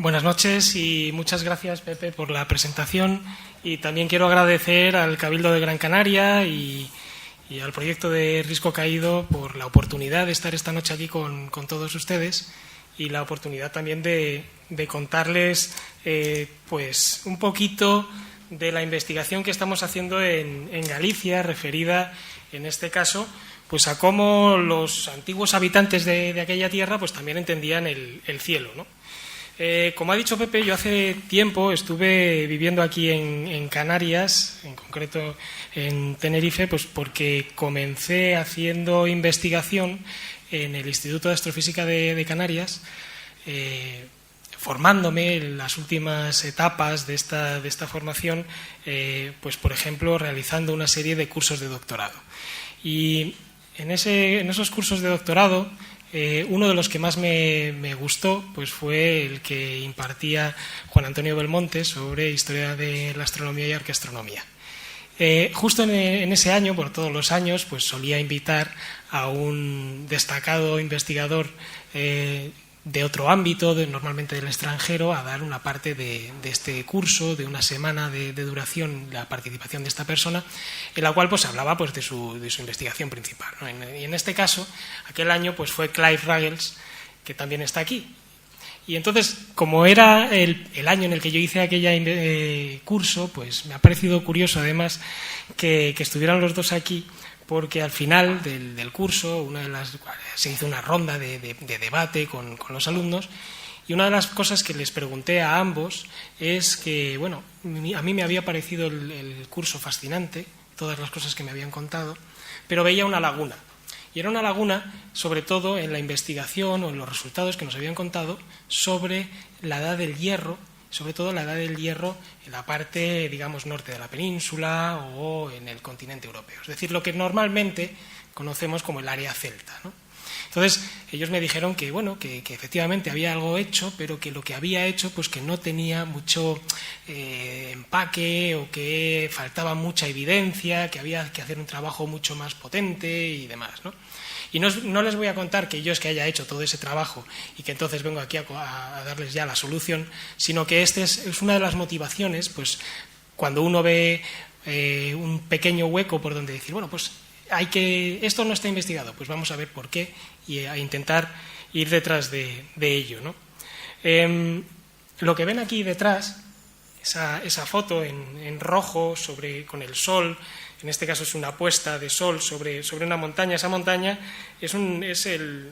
Buenas noches y muchas gracias, Pepe, por la presentación, y también quiero agradecer al Cabildo de Gran Canaria y al proyecto de Risco Caído por la oportunidad de estar esta noche aquí con todos ustedes y la oportunidad también de contarles pues un poquito de la investigación que estamos haciendo en Galicia, referida en este caso pues a cómo los antiguos habitantes de aquella tierra pues también entendían el cielo, ¿no? Como ha dicho Pepe, yo hace tiempo estuve viviendo aquí en Canarias, en concreto en Tenerife, pues porque comencé haciendo investigación en el Instituto de Astrofísica de Canarias, formándome en las últimas etapas de esta formación, pues por ejemplo realizando una serie de cursos de doctorado. Y en esos cursos de doctorado, uno de los que más me gustó pues fue el que impartía Juan Antonio Belmonte sobre historia de la astronomía y arqueastronomía. Justo en ese año, por todos los años, pues solía invitar a un destacado investigador de otro ámbito, normalmente del extranjero, a dar una parte de este curso, de una semana de duración, la participación de esta persona, en la cual pues hablaba pues de su investigación principal, ¿no? Y en este caso, aquel año pues fue Clive Ruggles, que también está aquí. Y entonces, como era el año en el que yo hice aquel curso, pues me ha parecido curioso además que estuvieran los dos aquí, porque al final del curso se hizo una ronda de debate con los alumnos, y una de las cosas que les pregunté a ambos es que, bueno, a mí me había parecido el curso fascinante, todas las cosas que me habían contado, pero veía una laguna. Y era una laguna, sobre todo en la investigación o en los resultados que nos habían contado sobre la edad del hierro, sobre todo la edad del hierro en la parte, digamos, norte de la península o en el continente europeo. Es decir, lo que normalmente conocemos como el área celta, ¿no? Entonces, ellos me dijeron que, bueno, que efectivamente había algo hecho, pero que lo que había hecho, pues que no tenía mucho empaque, o que faltaba mucha evidencia, que había que hacer un trabajo mucho más potente y demás, ¿no? Y no les voy a contar que yo es que haya hecho todo ese trabajo y que entonces vengo aquí a darles ya la solución, sino que es una de las motivaciones, pues cuando uno ve un pequeño hueco por donde decir, bueno, pues esto no está investigado, pues vamos a ver por qué y a intentar ir detrás de ello, ¿no? Lo que ven aquí detrás, esa foto en rojo con el sol, en este caso es una puesta de sol sobre una montaña. Esa montaña es el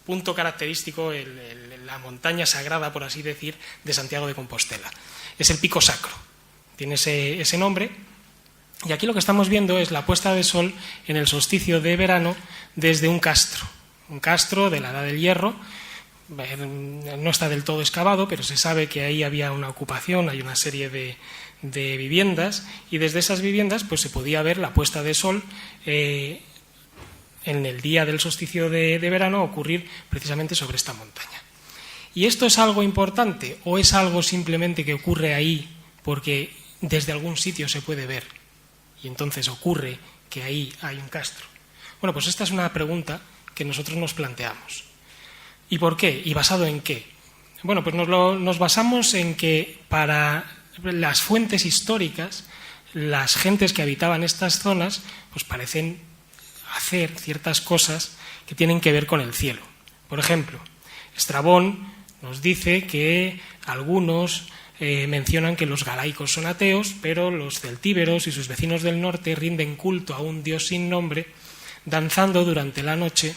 punto característico, la montaña sagrada, por así decir, de Santiago de Compostela. Es el Pico Sacro, tiene ese nombre. Y aquí lo que estamos viendo es la puesta de sol en el solsticio de verano desde un castro de la Edad del Hierro. No está del todo excavado, pero se sabe que ahí había una ocupación, hay una serie de viviendas, y desde esas viviendas pues se podía ver la puesta de sol en el día del solsticio de verano ocurrir precisamente sobre esta montaña. ¿Y esto es algo importante o es algo simplemente que ocurre ahí porque desde algún sitio se puede ver y entonces ocurre que ahí hay un castro? Bueno, pues esta es una pregunta que nosotros nos planteamos. ¿Y por qué? ¿Y basado en qué? Bueno, pues nos basamos en que para las fuentes históricas, las gentes que habitaban estas zonas, pues parecen hacer ciertas cosas que tienen que ver con el cielo. Por ejemplo, Estrabón nos dice que algunos mencionan que los galaicos son ateos, pero los celtíberos y sus vecinos del norte rinden culto a un dios sin nombre, danzando durante la noche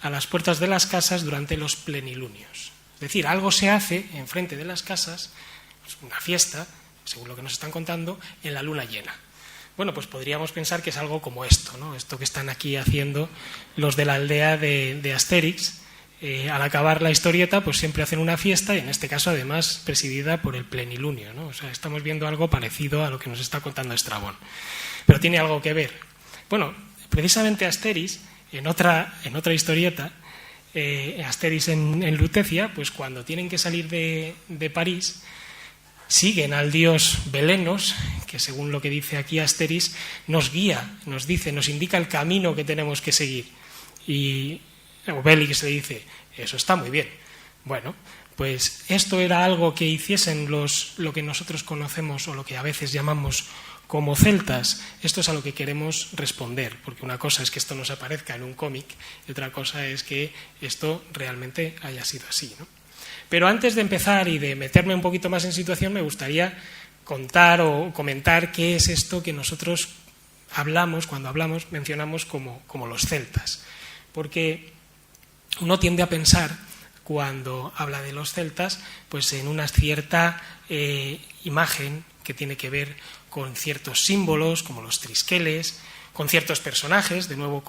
a las puertas de las casas durante los plenilunios. Es decir, algo se hace enfrente de las casas, una fiesta, según lo que nos están contando, en la luna llena. Bueno, pues podríamos pensar que es algo como esto, ¿no? Esto que están aquí haciendo los de la aldea de Astérix. Al acabar la historieta, pues siempre hacen una fiesta, y en este caso además presidida por el plenilunio, ¿no? O sea, estamos viendo algo parecido a lo que nos está contando Estrabón. Pero tiene algo que ver. Bueno, precisamente Astérix, en otra historieta, Astérix en Lutecia, pues cuando tienen que salir de París, siguen al dios Belenos, que según lo que dice aquí Astérix, nos guía, nos indica el camino que tenemos que seguir. Y Obélix le dice, eso está muy bien. Bueno, pues esto era algo que hiciesen lo que nosotros conocemos o lo que a veces llamamos como celtas. Esto es a lo que queremos responder, porque una cosa es que esto nos aparezca en un cómic y otra cosa es que esto realmente haya sido así, ¿no? Pero antes de empezar y de meterme un poquito más en situación, me gustaría contar o comentar qué es esto que nosotros mencionamos como los celtas. Porque uno tiende a pensar, cuando habla de los celtas, pues en una cierta imagen que tiene que ver con ciertos símbolos, como los trisqueles, con ciertos personajes, de nuevo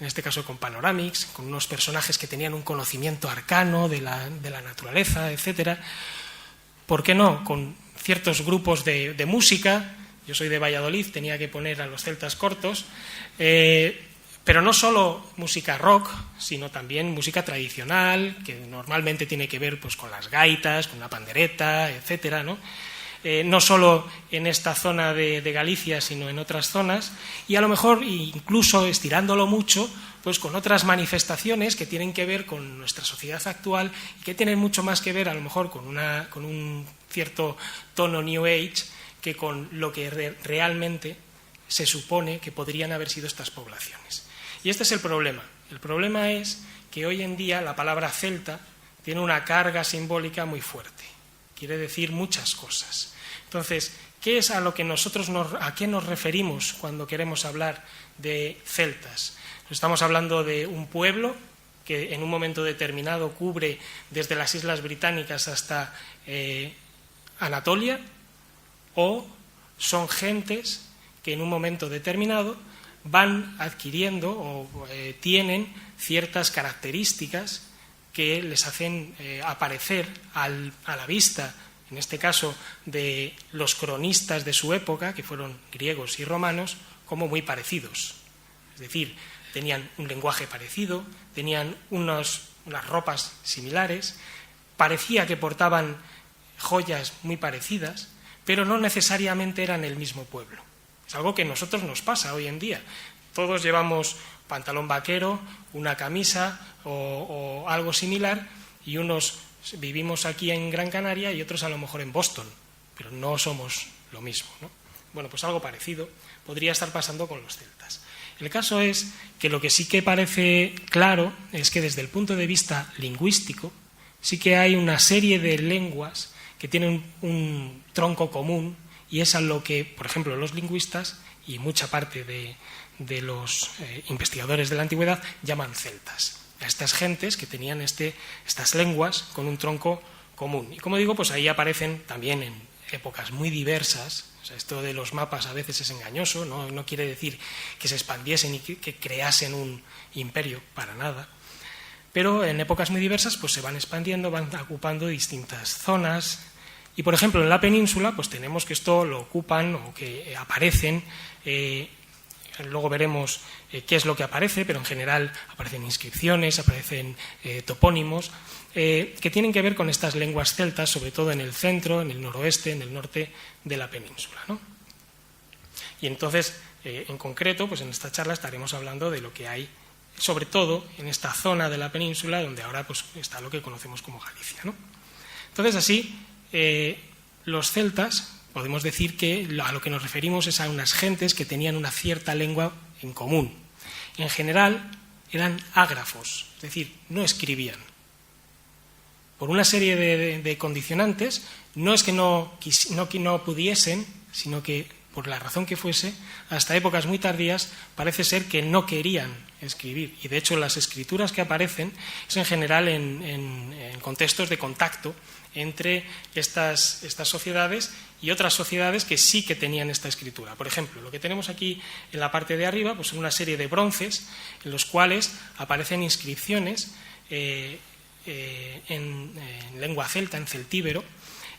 en este caso con Panoramix, con unos personajes que tenían un conocimiento arcano de la naturaleza, etcétera. ¿Por qué no? Con ciertos grupos de música. Yo soy de Valladolid, tenía que poner a los celtas cortos, pero no solo música rock, sino también música tradicional, que normalmente tiene que ver pues, con las gaitas, con la pandereta, etcétera, ¿no? No solo en esta zona de Galicia, sino en otras zonas, y a lo mejor incluso estirándolo mucho, pues con otras manifestaciones que tienen que ver con nuestra sociedad actual y que tienen mucho más que ver a lo mejor con un cierto tono New Age que con lo que realmente se supone que podrían haber sido estas poblaciones. Y este es el problema. El problema es que hoy en día la palabra celta tiene una carga simbólica muy fuerte. Quiere decir muchas cosas. Entonces, ¿qué es a qué nos referimos cuando queremos hablar de celtas? Estamos hablando de un pueblo que en un momento determinado cubre desde las Islas Británicas hasta Anatolia, o son gentes que en un momento determinado van adquiriendo o tienen ciertas características que les hacen aparecer a la vista, en este caso de los cronistas de su época, que fueron griegos y romanos, como muy parecidos. Es decir, tenían un lenguaje parecido, tenían unas ropas similares, parecía que portaban joyas muy parecidas, pero no necesariamente eran el mismo pueblo. Es algo que a nosotros nos pasa hoy en día. Todos llevamos pantalón vaquero, una camisa o algo similar, y unos vivimos aquí en Gran Canaria y otros a lo mejor en Boston, pero no somos lo mismo, ¿no? Bueno, pues algo parecido podría estar pasando con los celtas. El caso es que lo que sí que parece claro es que desde el punto de vista lingüístico sí que hay una serie de lenguas que tienen un tronco común, y es a lo que, por ejemplo, los lingüistas y mucha parte de los investigadores de la antigüedad llaman celtas, a estas gentes que tenían estas lenguas con un tronco común. Y como digo, pues ahí aparecen también en épocas muy diversas. O sea, esto de los mapas a veces es engañoso, no quiere decir que se expandiesen y que creasen un imperio, para nada. Pero en épocas muy diversas pues se van expandiendo, van ocupando distintas zonas. Y, por ejemplo, en la península pues tenemos que esto lo ocupan o que aparecen, luego veremos qué es lo que aparece, pero en general aparecen inscripciones, aparecen topónimos, que tienen que ver con estas lenguas celtas, sobre todo en el centro, en el noroeste, en el norte de la península, ¿no? Y entonces, en concreto, pues en esta charla estaremos hablando de lo que hay, sobre todo en esta zona de la península, donde ahora pues, está lo que conocemos como Galicia, ¿no? Entonces, así, los celtas, podemos decir que a lo que nos referimos es a unas gentes que tenían una cierta lengua en común. En general, eran ágrafos, es decir, no escribían. Por una serie de condicionantes, no es que no pudiesen, sino que, por la razón que fuese, hasta épocas muy tardías, parece ser que no querían escribir. Y, de hecho, las escrituras que aparecen es en general en contextos de contacto entre estas sociedades y otras sociedades que sí que tenían esta escritura. Por ejemplo, lo que tenemos aquí en la parte de arriba pues son una serie de bronces en los cuales aparecen inscripciones en lengua celta, en celtíbero,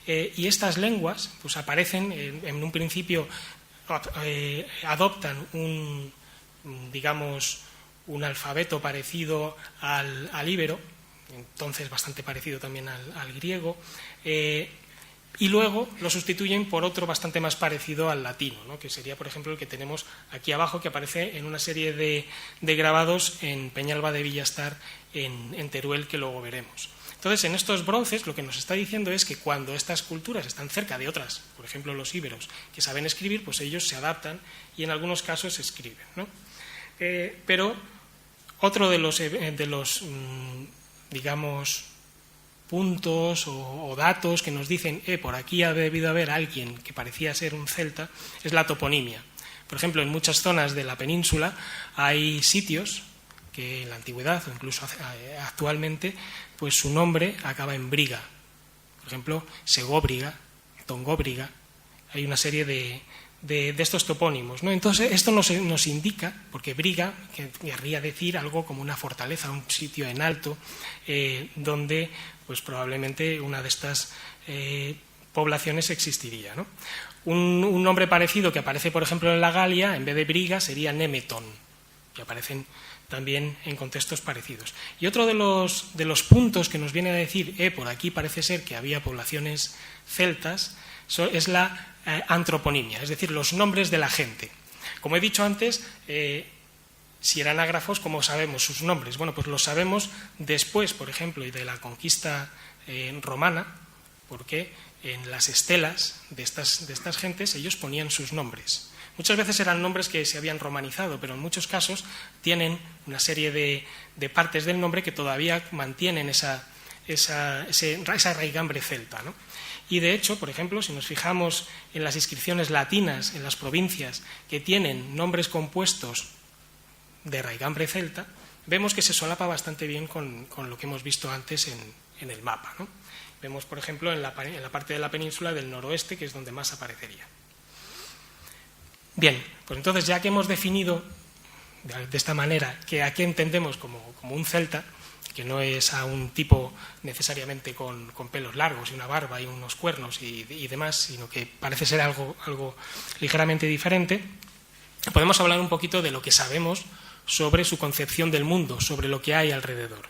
y estas lenguas pues aparecen en un principio, adoptan un alfabeto parecido al íbero, entonces bastante parecido también al griego, y luego lo sustituyen por otro bastante más parecido al latino, ¿no? Que sería, por ejemplo, el que tenemos aquí abajo, que aparece en una serie de grabados en Peñalba de Villastar, en Teruel, que luego veremos. Entonces, en estos bronces lo que nos está diciendo es que cuando estas culturas están cerca de otras, por ejemplo los íberos, que saben escribir, pues ellos se adaptan y en algunos casos escriben, ¿no? Pero otro de los digamos, puntos o datos que nos dicen por aquí ha debido haber alguien que parecía ser un celta, es la toponimia. Por ejemplo, en muchas zonas de la península hay sitios que en la antigüedad o incluso actualmente, pues su nombre acaba en briga. Por ejemplo, Segóbriga, Tongóbriga, hay una serie de estos topónimos, ¿no? Entonces, esto nos indica, porque briga querría decir algo como una fortaleza, un sitio en alto, donde pues probablemente una de estas poblaciones existiría, ¿no? Un nombre parecido que aparece, por ejemplo, en la Galia, en vez de briga, sería Nemeton, que aparecen también en contextos parecidos. Y otro de los puntos que nos viene a decir, por aquí parece ser que había poblaciones celtas, es la antroponimia, es decir, los nombres de la gente. Como he dicho antes, si eran ágrafos, ¿cómo sabemos sus nombres? Bueno, pues los sabemos después, por ejemplo, de la conquista romana, porque en las estelas de estas gentes ellos ponían sus nombres. Muchas veces eran nombres que se habían romanizado, pero en muchos casos tienen una serie de partes del nombre que todavía mantienen esa raigambre celta, ¿no? Y de hecho, por ejemplo, si nos fijamos en las inscripciones latinas en las provincias que tienen nombres compuestos de raigambre celta, vemos que se solapa bastante bien con lo que hemos visto antes en el mapa, ¿no? Vemos, por ejemplo, en la parte de la península del noroeste, que es donde más aparecería. Bien, pues entonces ya que hemos definido de esta manera a qué entendemos como un celta, que no es a un tipo necesariamente con pelos largos y una barba y unos cuernos y demás, sino que parece ser algo ligeramente diferente, podemos hablar un poquito de lo que sabemos sobre su concepción del mundo, sobre lo que hay alrededor.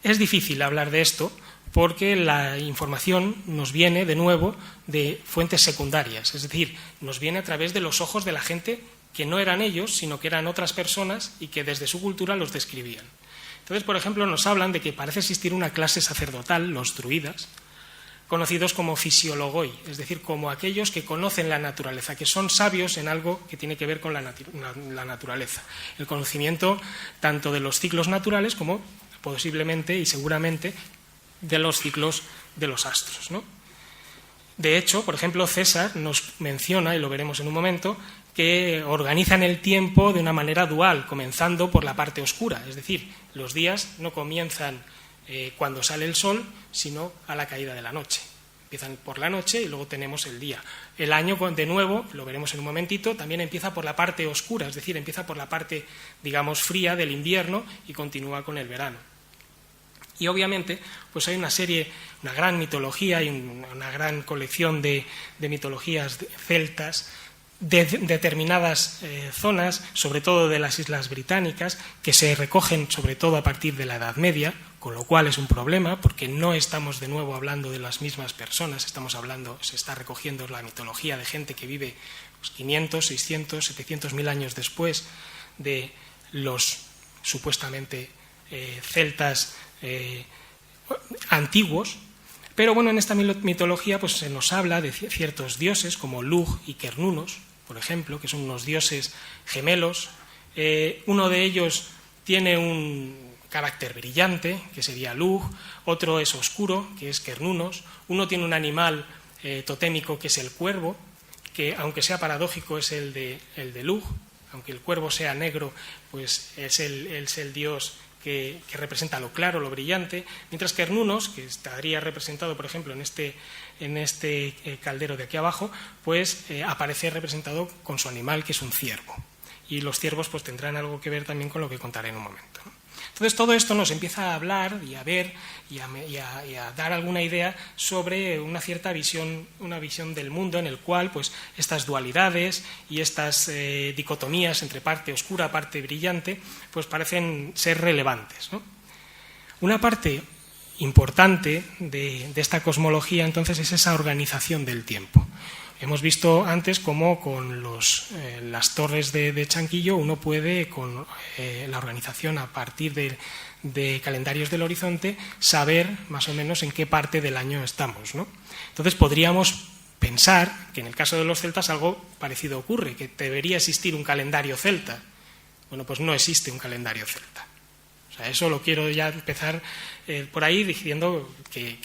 Es difícil hablar de esto porque la información nos viene, de nuevo, de fuentes secundarias, es decir, nos viene a través de los ojos de la gente que no eran ellos, sino que eran otras personas y que desde su cultura los describían. Entonces, por ejemplo, nos hablan de que parece existir una clase sacerdotal, los druidas, conocidos como fisiologoi, es decir, como aquellos que conocen la naturaleza, que son sabios en algo que tiene que ver con la naturaleza. El conocimiento tanto de los ciclos naturales como posiblemente y seguramente de los ciclos de los astros, ¿no? De hecho, por ejemplo, César nos menciona, y lo veremos en un momento, que organizan el tiempo de una manera dual, comenzando por la parte oscura, es decir, los días no comienzan cuando sale el sol, sino a la caída de la noche. Empiezan por la noche y luego tenemos el día. El año, de nuevo, lo veremos en un momentito, también empieza por la parte oscura, es decir, empieza por la parte, digamos, fría del invierno y continúa con el verano. Y obviamente pues hay una gran mitología y una gran colección de mitologías celtas de determinadas zonas, sobre todo de las Islas Británicas, que se recogen sobre todo a partir de la Edad Media, con lo cual es un problema porque no estamos de nuevo hablando de las mismas personas, se está recogiendo la mitología de gente que vive 500, 600, 700 mil años después de los supuestamente celtas antiguos, pero bueno, en esta mitología pues se nos habla de ciertos dioses como Lugh y Cernunnos, por ejemplo, que son unos dioses gemelos. Uno de ellos tiene un carácter brillante, que sería Lugh, otro es oscuro, que es Cernunnos, uno tiene un animal totémico que es el cuervo, que aunque sea paradójico es el de Lugh, aunque el cuervo sea negro, pues es el dios que representa lo claro, lo brillante, mientras que Cernunnos, que estaría representado, por ejemplo, en este caldero de aquí abajo, pues aparece representado con su animal, que es un ciervo. Y los ciervos pues tendrán algo que ver también con lo que contaré en un momento, ¿no? Entonces todo esto nos empieza a hablar y a ver y a dar alguna idea sobre una cierta visión, una visión del mundo en el cual pues estas dualidades y estas dicotomías entre parte oscura, parte brillante, pues parecen ser relevantes, ¿no? Una parte importante de esta cosmología entonces es esa organización del tiempo. Hemos visto antes cómo con las torres de Chanquillo uno puede, con la organización a partir de calendarios del horizonte, saber más o menos en qué parte del año estamos, ¿no? Entonces podríamos pensar que en el caso de los celtas algo parecido ocurre, que debería existir un calendario celta. Bueno, pues no existe un calendario celta. O sea, eso lo quiero ya empezar por ahí diciendo que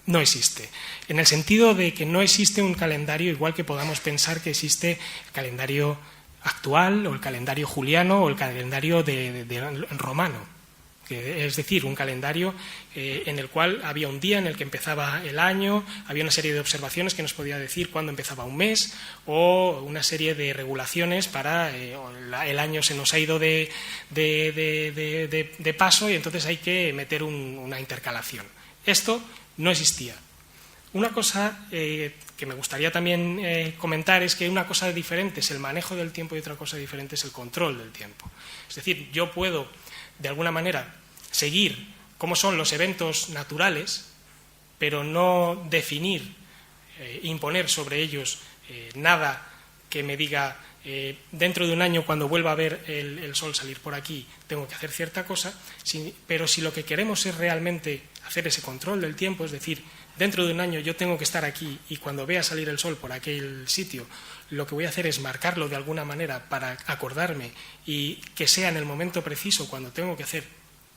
no existe. En el sentido de que no existe un calendario igual que podamos pensar que existe el calendario actual o el calendario juliano o el calendario romano. Es decir, un calendario en el cual había un día en el que empezaba el año, había una serie de observaciones que nos podía decir cuándo empezaba un mes, o una serie de regulaciones para el año se nos ha ido de paso y entonces hay que meter una intercalación. Esto no existía. Una cosa que me gustaría también comentar es que una cosa diferente es el manejo del tiempo y otra cosa diferente es el control del tiempo. Es decir, yo puedo, de alguna manera, seguir cómo son los eventos naturales, pero no definir, imponer sobre ellos nada que me diga dentro de un año, cuando vuelva a ver el sol salir por aquí, tengo que hacer cierta cosa, pero si lo que queremos es realmente hacer ese control del tiempo, es decir, dentro de un año yo tengo que estar aquí y cuando vea salir el sol por aquel sitio, lo que voy a hacer es marcarlo de alguna manera para acordarme y que sea en el momento preciso cuando tengo que hacer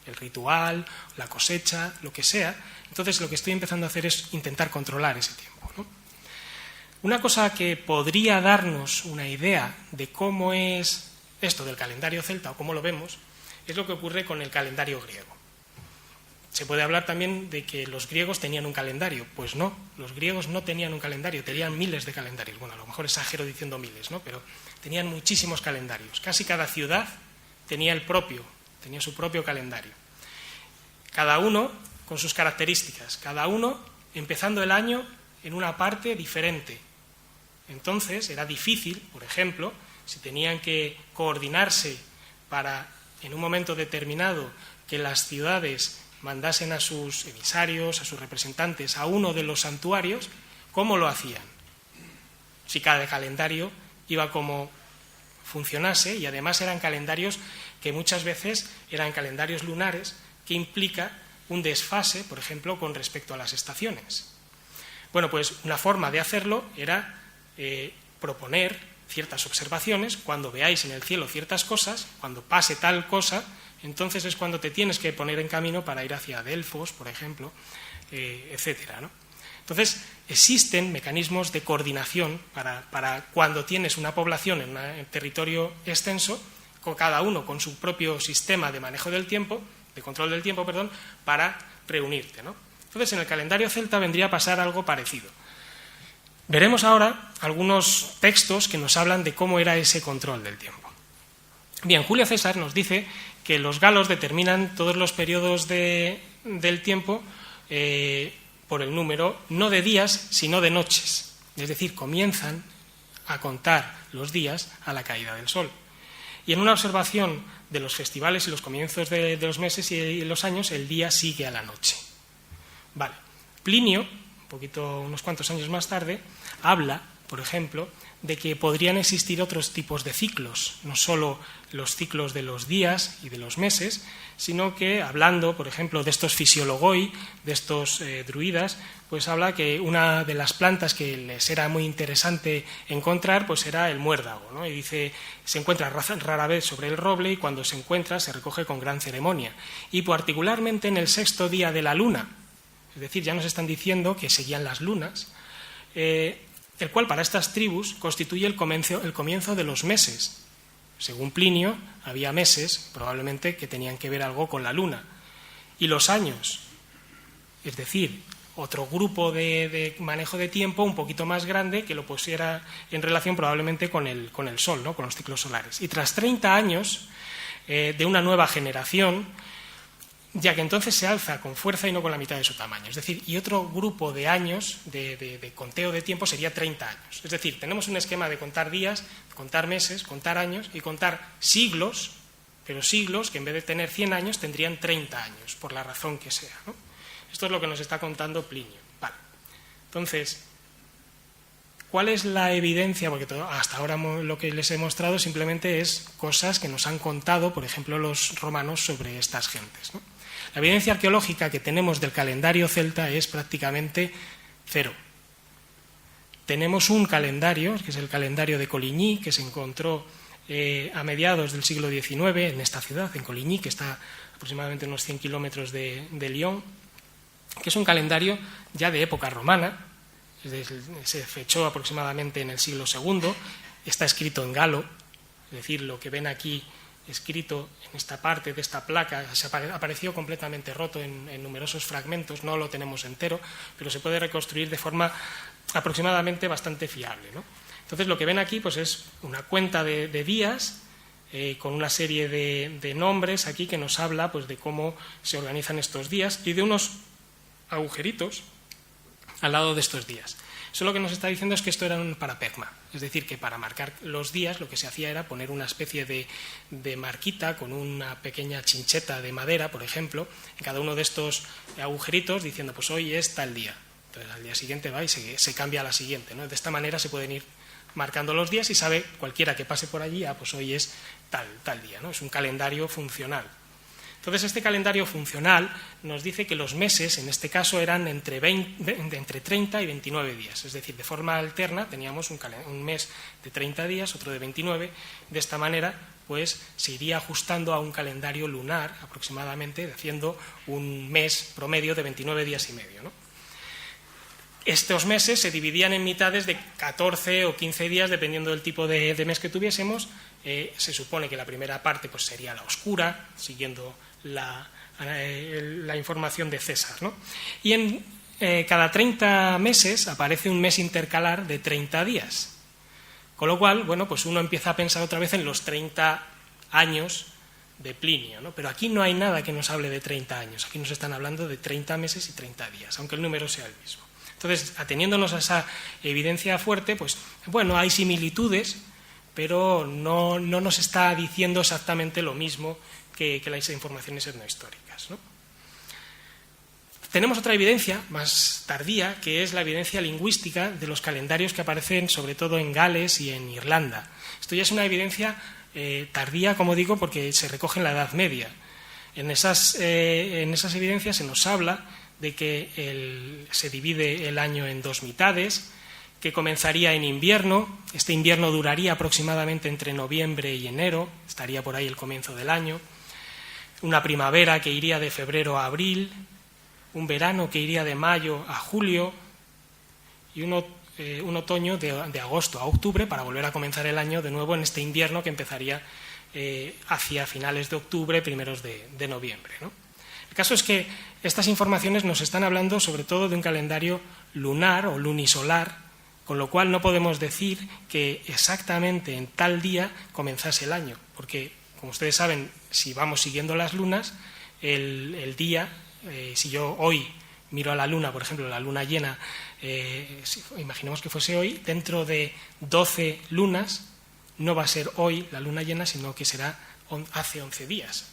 el ritual, la cosecha, lo que sea. Entonces lo que estoy empezando a hacer es intentar controlar ese tiempo, ¿no? Una cosa que podría darnos una idea de cómo es esto del calendario celta o cómo lo vemos es lo que ocurre con el calendario griego. Se puede hablar también de que los griegos tenían un calendario. Pues no, los griegos no tenían un calendario, tenían miles de calendarios. Bueno, a lo mejor exagero diciendo miles, ¿no? Pero tenían muchísimos calendarios. Casi cada ciudad tenía su propio calendario. Cada uno con sus características, cada uno empezando el año en una parte diferente. Entonces era difícil, por ejemplo, si tenían que coordinarse para, en un momento determinado, que las ciudades mandasen a sus emisarios, a sus representantes, a uno de los santuarios, ¿cómo lo hacían? Si cada calendario iba como funcionase, y además eran calendarios que muchas veces eran calendarios lunares, que implica un desfase, por ejemplo, con respecto a las estaciones. Bueno, pues una forma de hacerlo era proponer ciertas observaciones. Cuando veáis en el cielo ciertas cosas, cuando pase tal cosa, entonces es cuando te tienes que poner en camino para ir hacia Delfos, por ejemplo, etcétera, ¿no? Entonces, existen mecanismos de coordinación para cuando tienes una población en un territorio extenso, con cada uno con su propio sistema de manejo del tiempo, de control del tiempo, perdón, para reunirte, ¿no? Entonces, en el calendario celta vendría a pasar algo parecido. Veremos ahora algunos textos que nos hablan de cómo era ese control del tiempo. Bien, Julio César nos dice que los galos determinan todos los periodos del tiempo por el número no de días, sino de noches. Es decir, comienzan a contar los días a la caída del sol. Y en una observación de los festivales y los comienzos de los meses y los años, el día sigue a la noche. Vale. Plinio, unos cuantos años más tarde, habla, por ejemplo, de que podrían existir otros tipos de ciclos, no solo los ciclos de los días y de los meses, sino que hablando, por ejemplo, de estos fisiologoi, de estos druidas, pues habla que una de las plantas que les era muy interesante encontrar, pues era el muérdago, ¿no? Y dice, se encuentra rara vez sobre el roble y cuando se encuentra se recoge con gran ceremonia. Y particularmente en el sexto día de la luna, es decir, ya nos están diciendo que seguían las lunas, el cual para estas tribus constituye el comienzo de los meses. Según Plinio, había meses, probablemente, que tenían que ver algo con la luna. Y los años, es decir, otro grupo de manejo de tiempo un poquito más grande que lo pusiera en relación probablemente con el sol, ¿no? Con los ciclos solares. Y tras 30 años de una nueva generación, ya que entonces se alza con fuerza y no con la mitad de su tamaño. Es decir, y otro grupo de años de conteo de tiempo sería 30 años. Es decir, tenemos un esquema de contar días, contar meses, contar años y contar siglos, pero siglos que en vez de tener 100 años tendrían 30 años, por la razón que sea, ¿no? Esto es lo que nos está contando Plinio. Vale. Entonces, ¿cuál es la evidencia? Porque hasta ahora lo que les he mostrado simplemente es cosas que nos han contado, por ejemplo, los romanos sobre estas gentes, ¿no? La evidencia arqueológica que tenemos del calendario celta es prácticamente cero. Tenemos un calendario, que es el calendario de Coligny, que se encontró a mediados del siglo XIX en esta ciudad, en Coligny, que está aproximadamente unos 100 kilómetros de Lyon, que es un calendario ya de época romana, se fechó aproximadamente en el siglo II, está escrito en galo, es decir, lo que ven aquí escrito en esta parte de esta placa se apareció completamente roto en numerosos fragmentos, no lo tenemos entero, pero se puede reconstruir de forma aproximadamente bastante fiable, ¿no? Entonces lo que ven aquí pues es una cuenta de días con una serie de nombres aquí que nos habla pues de cómo se organizan estos días y de unos agujeritos al lado de estos días. Eso lo que nos está diciendo es que esto era un parapegma, es decir, que para marcar los días lo que se hacía era poner una especie de marquita con una pequeña chincheta de madera, por ejemplo, en cada uno de estos agujeritos diciendo pues hoy es tal día. Entonces al día siguiente va y se cambia a la siguiente, ¿no? De esta manera se pueden ir marcando los días y sabe cualquiera que pase por allí, pues hoy es tal día, ¿no? Es un calendario funcional. Entonces este calendario funcional nos dice que los meses, en este caso, eran entre 30 y 29 días, es decir, de forma alterna teníamos un mes de 30 días, otro de 29, de esta manera pues se iría ajustando a un calendario lunar aproximadamente, haciendo un mes promedio de 29 días y medio, ¿no? Estos meses se dividían en mitades de 14 o 15 días, dependiendo del tipo de mes que tuviésemos. Se supone que la primera parte pues, sería la oscura, siguiendo la información de César, ¿no? Y en cada 30 meses aparece un mes intercalar de 30 días. Con lo cual, bueno, pues uno empieza a pensar otra vez en los 30 años de Plinio, ¿no? Pero aquí no hay nada que nos hable de 30 años. Aquí nos están hablando de 30 meses y 30 días, aunque el número sea el mismo. Entonces, ateniéndonos a esa evidencia fuerte, pues bueno, hay similitudes, pero no nos está diciendo exactamente lo mismo que las informaciones etnohistóricas, ¿no? Tenemos otra evidencia más tardía, que es la evidencia lingüística de los calendarios que aparecen sobre todo en Gales y en Irlanda. Esto ya es una evidencia tardía, como digo, porque se recoge en la Edad Media. En esas evidencias se nos habla de que se divide el año en dos mitades, que comenzaría en invierno, este invierno duraría aproximadamente entre noviembre y enero, estaría por ahí el comienzo del año, una primavera que iría de febrero a abril, un verano que iría de mayo a julio y un otoño de agosto a octubre para volver a comenzar el año de nuevo en este invierno que empezaría hacia finales de octubre, primeros de noviembre, ¿no? El caso es que estas informaciones nos están hablando sobre todo de un calendario lunar o lunisolar, con lo cual no podemos decir que exactamente en tal día comenzase el año, porque, como ustedes saben, si vamos siguiendo las lunas, el día, si yo hoy miro a la luna, por ejemplo, la luna llena, imaginemos que fuese hoy, dentro de 12 lunas no va a ser hoy la luna llena, sino que será hace 11 días.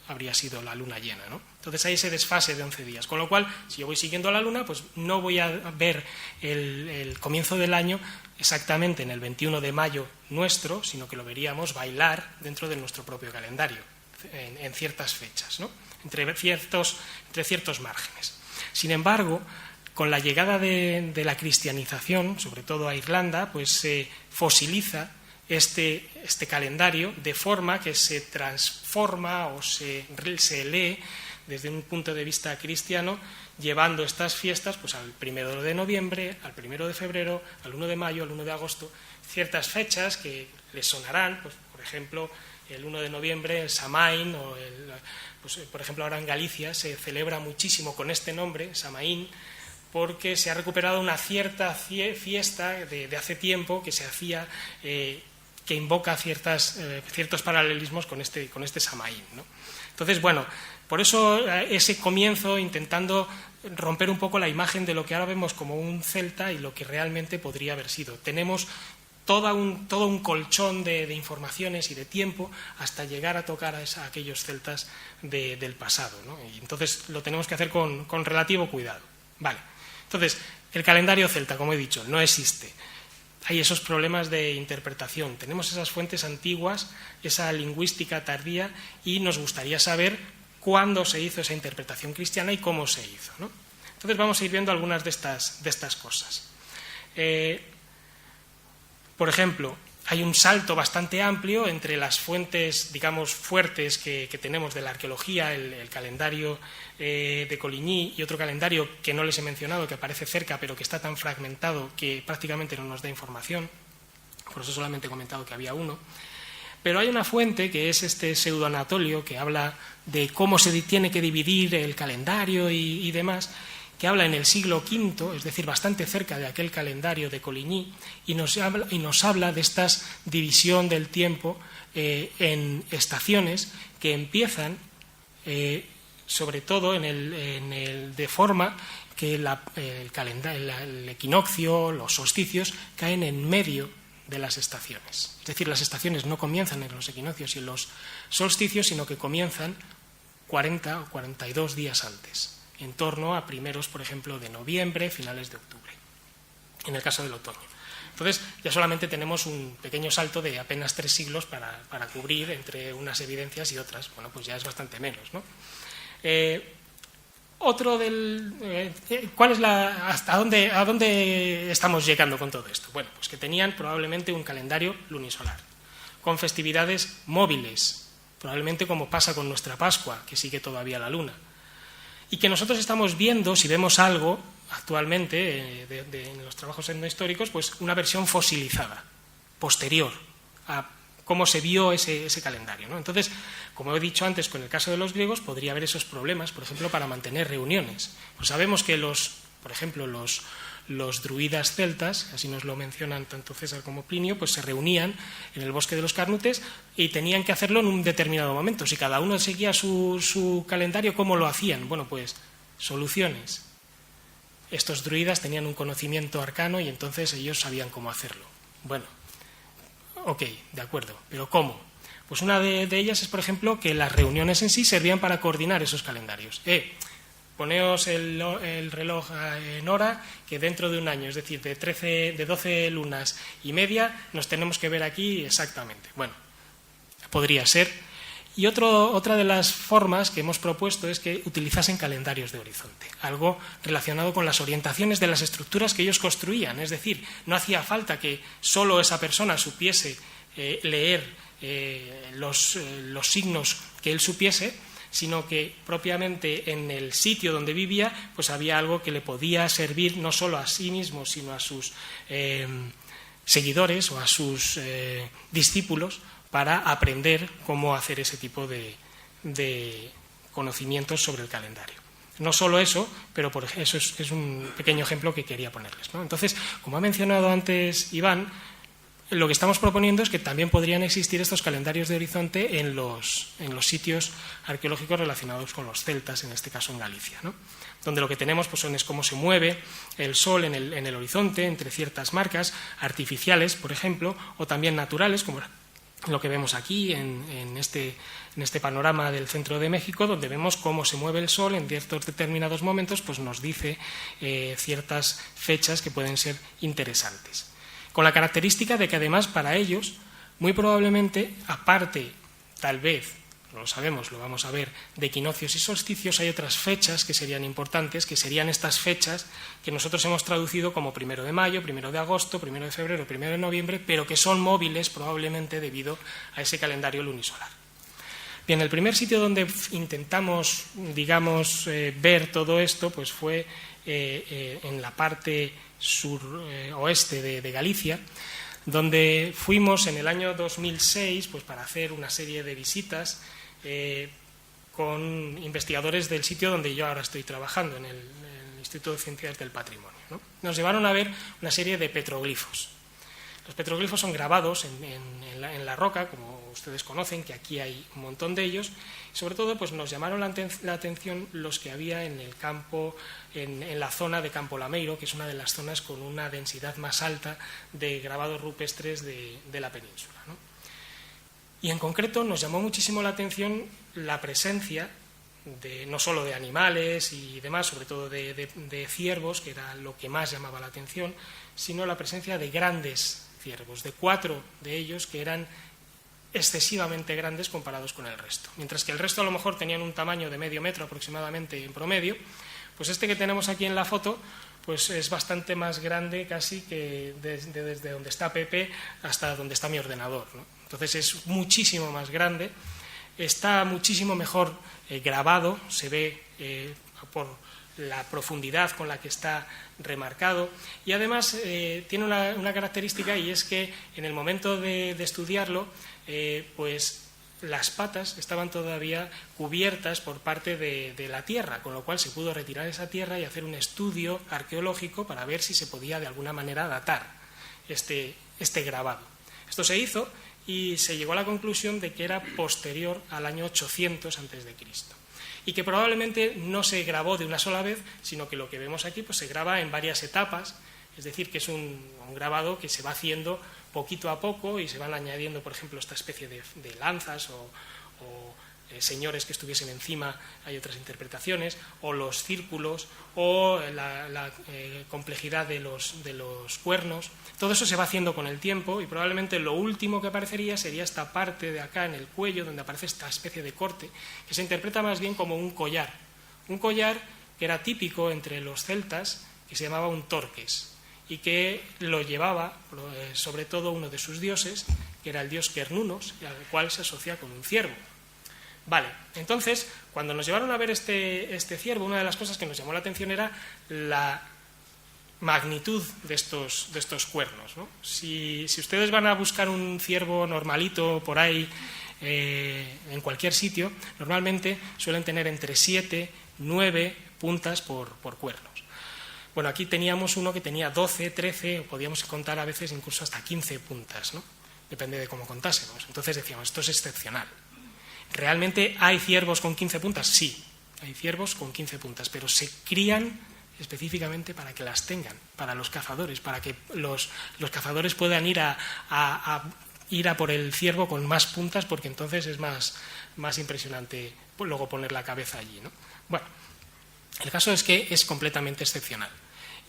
Habría sido la luna llena, ¿no? Entonces hay ese desfase de 11 días, con lo cual, si yo voy siguiendo la luna, pues no voy a ver el comienzo del año exactamente en el 21 de mayo nuestro, sino que lo veríamos bailar dentro de nuestro propio calendario, en ciertas fechas, ¿no? Entre ciertos márgenes. Sin embargo, con la llegada de la cristianización, sobre todo a Irlanda, pues se fosiliza este calendario de forma que se transforma o se lee desde un punto de vista cristiano, llevando estas fiestas pues, al 1 de noviembre, al 1 de febrero, al 1 de mayo, al 1 de agosto, ciertas fechas que les sonarán, pues, por ejemplo, el 1 de noviembre, el Samaín, o pues, por ejemplo, ahora en Galicia se celebra muchísimo con este nombre, Samaín, porque se ha recuperado una cierta fiesta de hace tiempo que se hacía, que invoca ciertos paralelismos con este Samaín, ¿no? Entonces, bueno, por eso ese comienzo intentando romper un poco la imagen de lo que ahora vemos como un celta y lo que realmente podría haber sido. Tenemos todo un colchón de informaciones y de tiempo hasta llegar a tocar a aquellos celtas del pasado, ¿no? Y entonces lo tenemos que hacer con relativo cuidado. Vale. Entonces, el calendario celta, como he dicho, no existe. hay esos problemas de interpretación. Tenemos esas fuentes antiguas, esa lingüística tardía, y nos gustaría saber cuándo se hizo esa interpretación cristiana y cómo se hizo, ¿no? Entonces vamos a ir viendo algunas de estas cosas. Por ejemplo, hay un salto bastante amplio entre las fuentes, digamos, fuertes que tenemos de la arqueología, el calendario de Coligny y otro calendario que no les he mencionado, que aparece cerca, pero que está tan fragmentado que prácticamente no nos da información. Por eso solamente he comentado que había uno. Pero hay una fuente que es este pseudo-Anatolio, que habla de cómo se tiene que dividir el calendario y demás, que habla en el siglo V, es decir, bastante cerca de aquel calendario de Coligny, y nos habla de esta división del tiempo en estaciones que empiezan, sobre todo, de forma que el equinoccio, los solsticios, caen en medio de las estaciones. Es decir, las estaciones no comienzan en los equinoccios y en los solsticios, sino que comienzan 40 o 42 días antes, en torno a primeros, por ejemplo, de noviembre, finales de octubre, en el caso del otoño. Entonces, ya solamente tenemos un pequeño salto de apenas 3 siglos para cubrir entre unas evidencias y otras. Bueno, pues ya es bastante menos, ¿no? ¿Cuál es a dónde estamos llegando con todo esto? Bueno, pues que tenían probablemente un calendario lunisolar, con festividades móviles, probablemente como pasa con nuestra Pascua, que sigue todavía la luna. Y que nosotros estamos viendo, si vemos algo actualmente en los trabajos etnohistóricos, pues una versión fosilizada, posterior a cómo se vio ese calendario, ¿no? Entonces, como he dicho antes, con el caso de los griegos podría haber esos problemas, por ejemplo, para mantener reuniones. Pues sabemos que por ejemplo, los druidas celtas, así nos lo mencionan tanto César como Plinio, pues se reunían en el bosque de los Carnutes y tenían que hacerlo en un determinado momento. Si cada uno seguía su calendario, ¿cómo lo hacían? Bueno, pues soluciones. Estos druidas tenían un conocimiento arcano y entonces ellos sabían cómo hacerlo. Bueno, ok, de acuerdo, pero ¿cómo? Pues una de ellas es, por ejemplo, que las reuniones en sí servían para coordinar esos calendarios. Poneos el reloj en hora, que dentro de un año, es decir, de 12 lunas y media, nos tenemos que ver aquí exactamente. Bueno, podría ser. Y otra de las formas que hemos propuesto es que utilizasen calendarios de horizonte, algo relacionado con las orientaciones de las estructuras que ellos construían. Es decir, no hacía falta que solo esa persona supiese leer los signos que él supiese, sino que propiamente en el sitio donde vivía pues había algo que le podía servir no solo a sí mismo, sino a sus seguidores o a sus discípulos para aprender cómo hacer ese tipo de conocimientos sobre el calendario. No solo eso, pero eso es un pequeño ejemplo que quería ponerles, ¿no? Entonces, como ha mencionado antes Iván, lo que estamos proponiendo es que también podrían existir estos calendarios de horizonte en los sitios arqueológicos relacionados con los celtas, en este caso en Galicia, ¿no? Donde lo que tenemos pues, es cómo se mueve el sol en el horizonte entre ciertas marcas artificiales, por ejemplo, o también naturales, como lo que vemos aquí en este panorama del centro de México, donde vemos cómo se mueve el sol en ciertos determinados momentos, pues nos dice ciertas fechas que pueden ser interesantes. Con la característica de que además para ellos, muy probablemente, aparte, tal vez, no lo sabemos, lo vamos a ver, de equinoccios y solsticios, hay otras fechas que serían importantes, que serían estas fechas que nosotros hemos traducido como 1 de mayo, 1 de agosto, 1 de febrero, 1 de noviembre, pero que son móviles probablemente debido a ese calendario lunisolar. Bien, el primer sitio donde intentamos, digamos, ver todo esto pues fue en la parte suroeste de Galicia, donde fuimos en el año 2006 pues, para hacer una serie de visitas con investigadores del sitio donde yo ahora estoy trabajando, en el Instituto de Ciencias del Patrimonio, ¿no? Nos llevaron a ver una serie de petroglifos. Los petroglifos son grabados en la roca, como ustedes conocen, que aquí hay un montón de ellos. Sobre todo, pues nos llamaron la atención los que había en el campo, en la zona de Campo Lameiro, que es una de las zonas con una densidad más alta de grabados rupestres de la península, ¿no? Y en concreto nos llamó muchísimo la atención la presencia no solo de animales y demás, sobre todo de ciervos, que era lo que más llamaba la atención, sino la presencia de grandes ciervos, de 4 de ellos que eran excesivamente grandes comparados con el resto. Mientras que el resto a lo mejor tenían un tamaño de medio metro aproximadamente en promedio, pues este que tenemos aquí en la foto pues es bastante más grande casi que desde donde está Pepe hasta donde está mi ordenador, ¿no? Entonces es muchísimo más grande, está muchísimo mejor grabado, se ve por la profundidad con la que está remarcado, y además tiene una característica, y es que en el momento de estudiarlo pues las patas estaban todavía cubiertas por parte de la tierra, con lo cual se pudo retirar esa tierra y hacer un estudio arqueológico para ver si se podía de alguna manera datar este grabado. Esto se hizo y se llegó a la conclusión de que era posterior al año 800 a.C. y que probablemente no se grabó de una sola vez, sino que lo que vemos aquí pues se graba en varias etapas, es decir, que es un grabado que se va haciendo poquito a poco y se van añadiendo, por ejemplo, esta especie de lanzas o señores que estuviesen encima, hay otras interpretaciones, o los círculos, o la complejidad de los cuernos. Todo eso se va haciendo con el tiempo y probablemente lo último que aparecería sería esta parte de acá en el cuello, donde aparece esta especie de corte, que se interpreta más bien como un collar que era típico entre los celtas, que se llamaba un torques, y que lo llevaba sobre todo uno de sus dioses, que era el dios Cernunnos, al cual se asocia con un ciervo. Vale, entonces, cuando nos llevaron a ver este ciervo, una de las cosas que nos llamó la atención era la magnitud de estos cuernos, ¿no? Si ustedes van a buscar un ciervo normalito por ahí, en cualquier sitio, normalmente suelen tener entre 7, 9 puntas por cuernos. Bueno, aquí teníamos uno que tenía 12, 13, o podíamos contar a veces incluso hasta 15 puntas, ¿no? Depende de cómo contásemos. Entonces decíamos, esto es excepcional. ¿Realmente hay ciervos con 15 puntas? Sí, hay ciervos con 15 puntas, pero se crían específicamente para que las tengan, para los cazadores, para que los cazadores puedan ir a por el ciervo con más puntas, porque entonces es más impresionante luego poner la cabeza allí, ¿no? Bueno, el caso es que es completamente excepcional.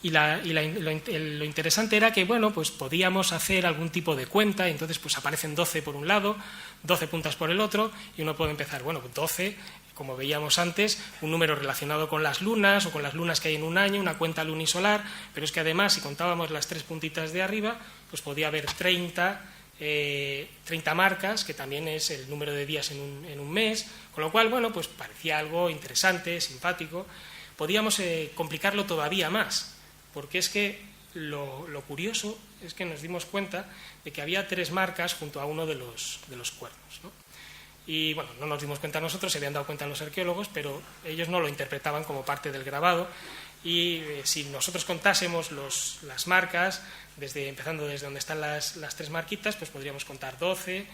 Y lo interesante era que, bueno, pues podíamos hacer algún tipo de cuenta, y entonces pues aparecen 12 por un lado, 12 puntas por el otro, y uno puede empezar, bueno, 12, como veíamos antes, un número relacionado con las lunas, o con las lunas que hay en un año, una cuenta lunisolar, pero es que además, si contábamos las 3 puntitas de arriba, pues podía haber 30 marcas, que también es el número de días en un mes, con lo cual, bueno, pues parecía algo interesante, simpático. Podíamos complicarlo todavía más, porque es que lo curioso es que nos dimos cuenta de que había 3 marcas junto a uno de los cuernos, ¿no? Y bueno, no nos dimos cuenta nosotros, se habían dado cuenta los arqueólogos, pero ellos no lo interpretaban como parte del grabado, y si nosotros contásemos las marcas, empezando desde donde están las 3 marquitas, pues podríamos contar 12,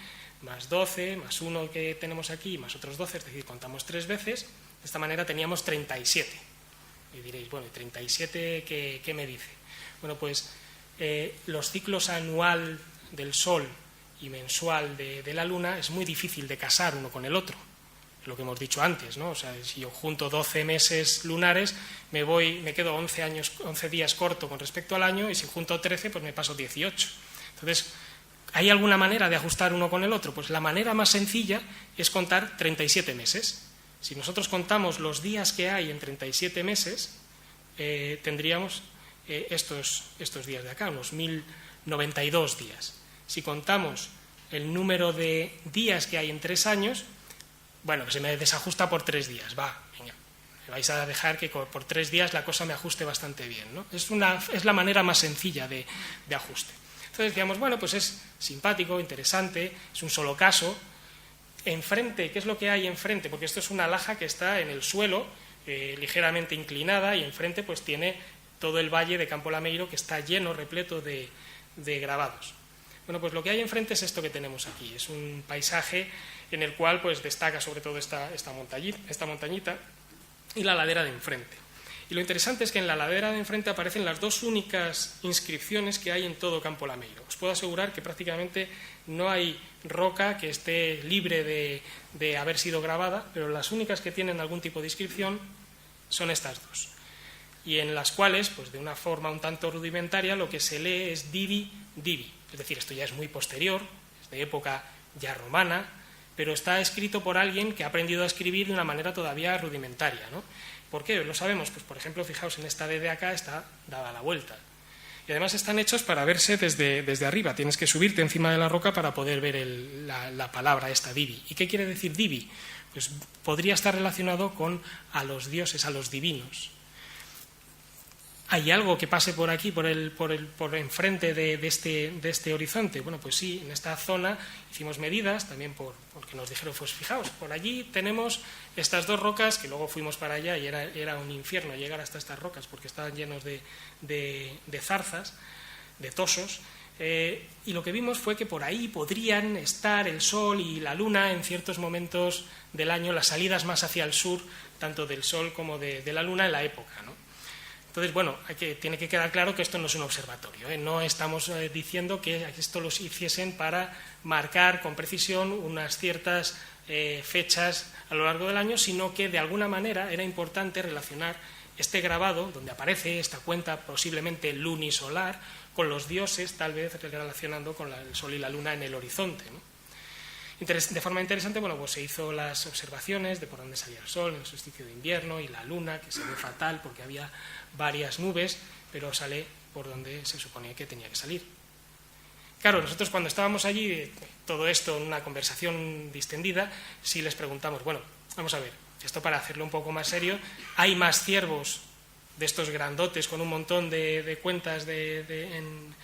más 1 que tenemos aquí, más otros 12, es decir, contamos 3 veces. De esta manera teníamos 37. Y diréis, bueno, ¿y 37 qué me dice? Bueno, pues los ciclos anual del Sol y mensual de la Luna es muy difícil de casar uno con el otro, lo que hemos dicho antes, ¿no? O sea, si yo junto 12 meses lunares, me quedo 11 días corto con respecto al año, y si junto 13, pues me paso 18. Entonces, ¿hay alguna manera de ajustar uno con el otro? Pues la manera más sencilla es contar 37 meses. Si nosotros contamos los días que hay en 37 meses, tendríamos estos días de acá, unos 1092 días. Si contamos el número de días que hay en 3 años, bueno, pues se me desajusta por 3 días. Venga, me vais a dejar que por 3 días la cosa me ajuste bastante bien, ¿no? Es la manera más sencilla de ajuste. Entonces decíamos, bueno, pues es simpático, interesante, es un solo caso. Enfrente, ¿qué es lo que hay enfrente? Porque esto es una laja que está en el suelo, ligeramente inclinada, y enfrente pues tiene todo el valle de Campo Lameiro, que está lleno, repleto de grabados. Bueno, pues lo que hay enfrente es esto que tenemos aquí. Es un paisaje en el cual pues destaca sobre todo esta montañita y la ladera de enfrente. Y lo interesante es que en la ladera de enfrente aparecen las dos únicas inscripciones que hay en todo Campo Lameiro. Os puedo asegurar que prácticamente no hay roca que esté libre de haber sido grabada, pero las únicas que tienen algún tipo de inscripción son estas dos. Y en las cuales, pues de una forma un tanto rudimentaria, lo que se lee es Divi, Divi. Es decir, esto ya es muy posterior, es de época ya romana, pero está escrito por alguien que ha aprendido a escribir de una manera todavía rudimentaria, ¿no? ¿Por qué? Lo sabemos. Pues, por ejemplo, fijaos, en esta D de acá está dada la vuelta. Y además están hechos para verse desde arriba. Tienes que subirte encima de la roca para poder ver la palabra esta, Divi. ¿Y qué quiere decir Divi? Pues podría estar relacionado con a los dioses, a los divinos. ¿Hay algo que pase por aquí, por enfrente de este horizonte? Bueno, pues sí, en esta zona hicimos medidas, también porque nos dijeron, pues fijaos, por allí tenemos estas dos rocas, que luego fuimos para allá y era un infierno llegar hasta estas rocas, porque estaban llenos de zarzas, de tosos, y lo que vimos fue que por ahí podrían estar el Sol y la Luna en ciertos momentos del año, las salidas más hacia el sur, tanto del Sol como de la Luna en la época, ¿no? Entonces, bueno, tiene que quedar claro que esto no es un observatorio, ¿eh? No estamos diciendo que esto lo hiciesen para marcar con precisión unas ciertas fechas a lo largo del año, sino que de alguna manera era importante relacionar este grabado, donde aparece esta cuenta posiblemente lunisolar, con los dioses, tal vez relacionando con el Sol y la Luna en el horizonte, ¿no? De forma interesante, bueno, pues se hizo las observaciones de por dónde salía el Sol en el solsticio de invierno y la Luna, que se ve fatal porque había varias nubes, pero sale por donde se suponía que tenía que salir. Claro, nosotros cuando estábamos allí, todo esto en una conversación distendida, sí les preguntamos, bueno, vamos a ver, esto para hacerlo un poco más serio, ¿hay más ciervos de estos grandotes con un montón de cuentas en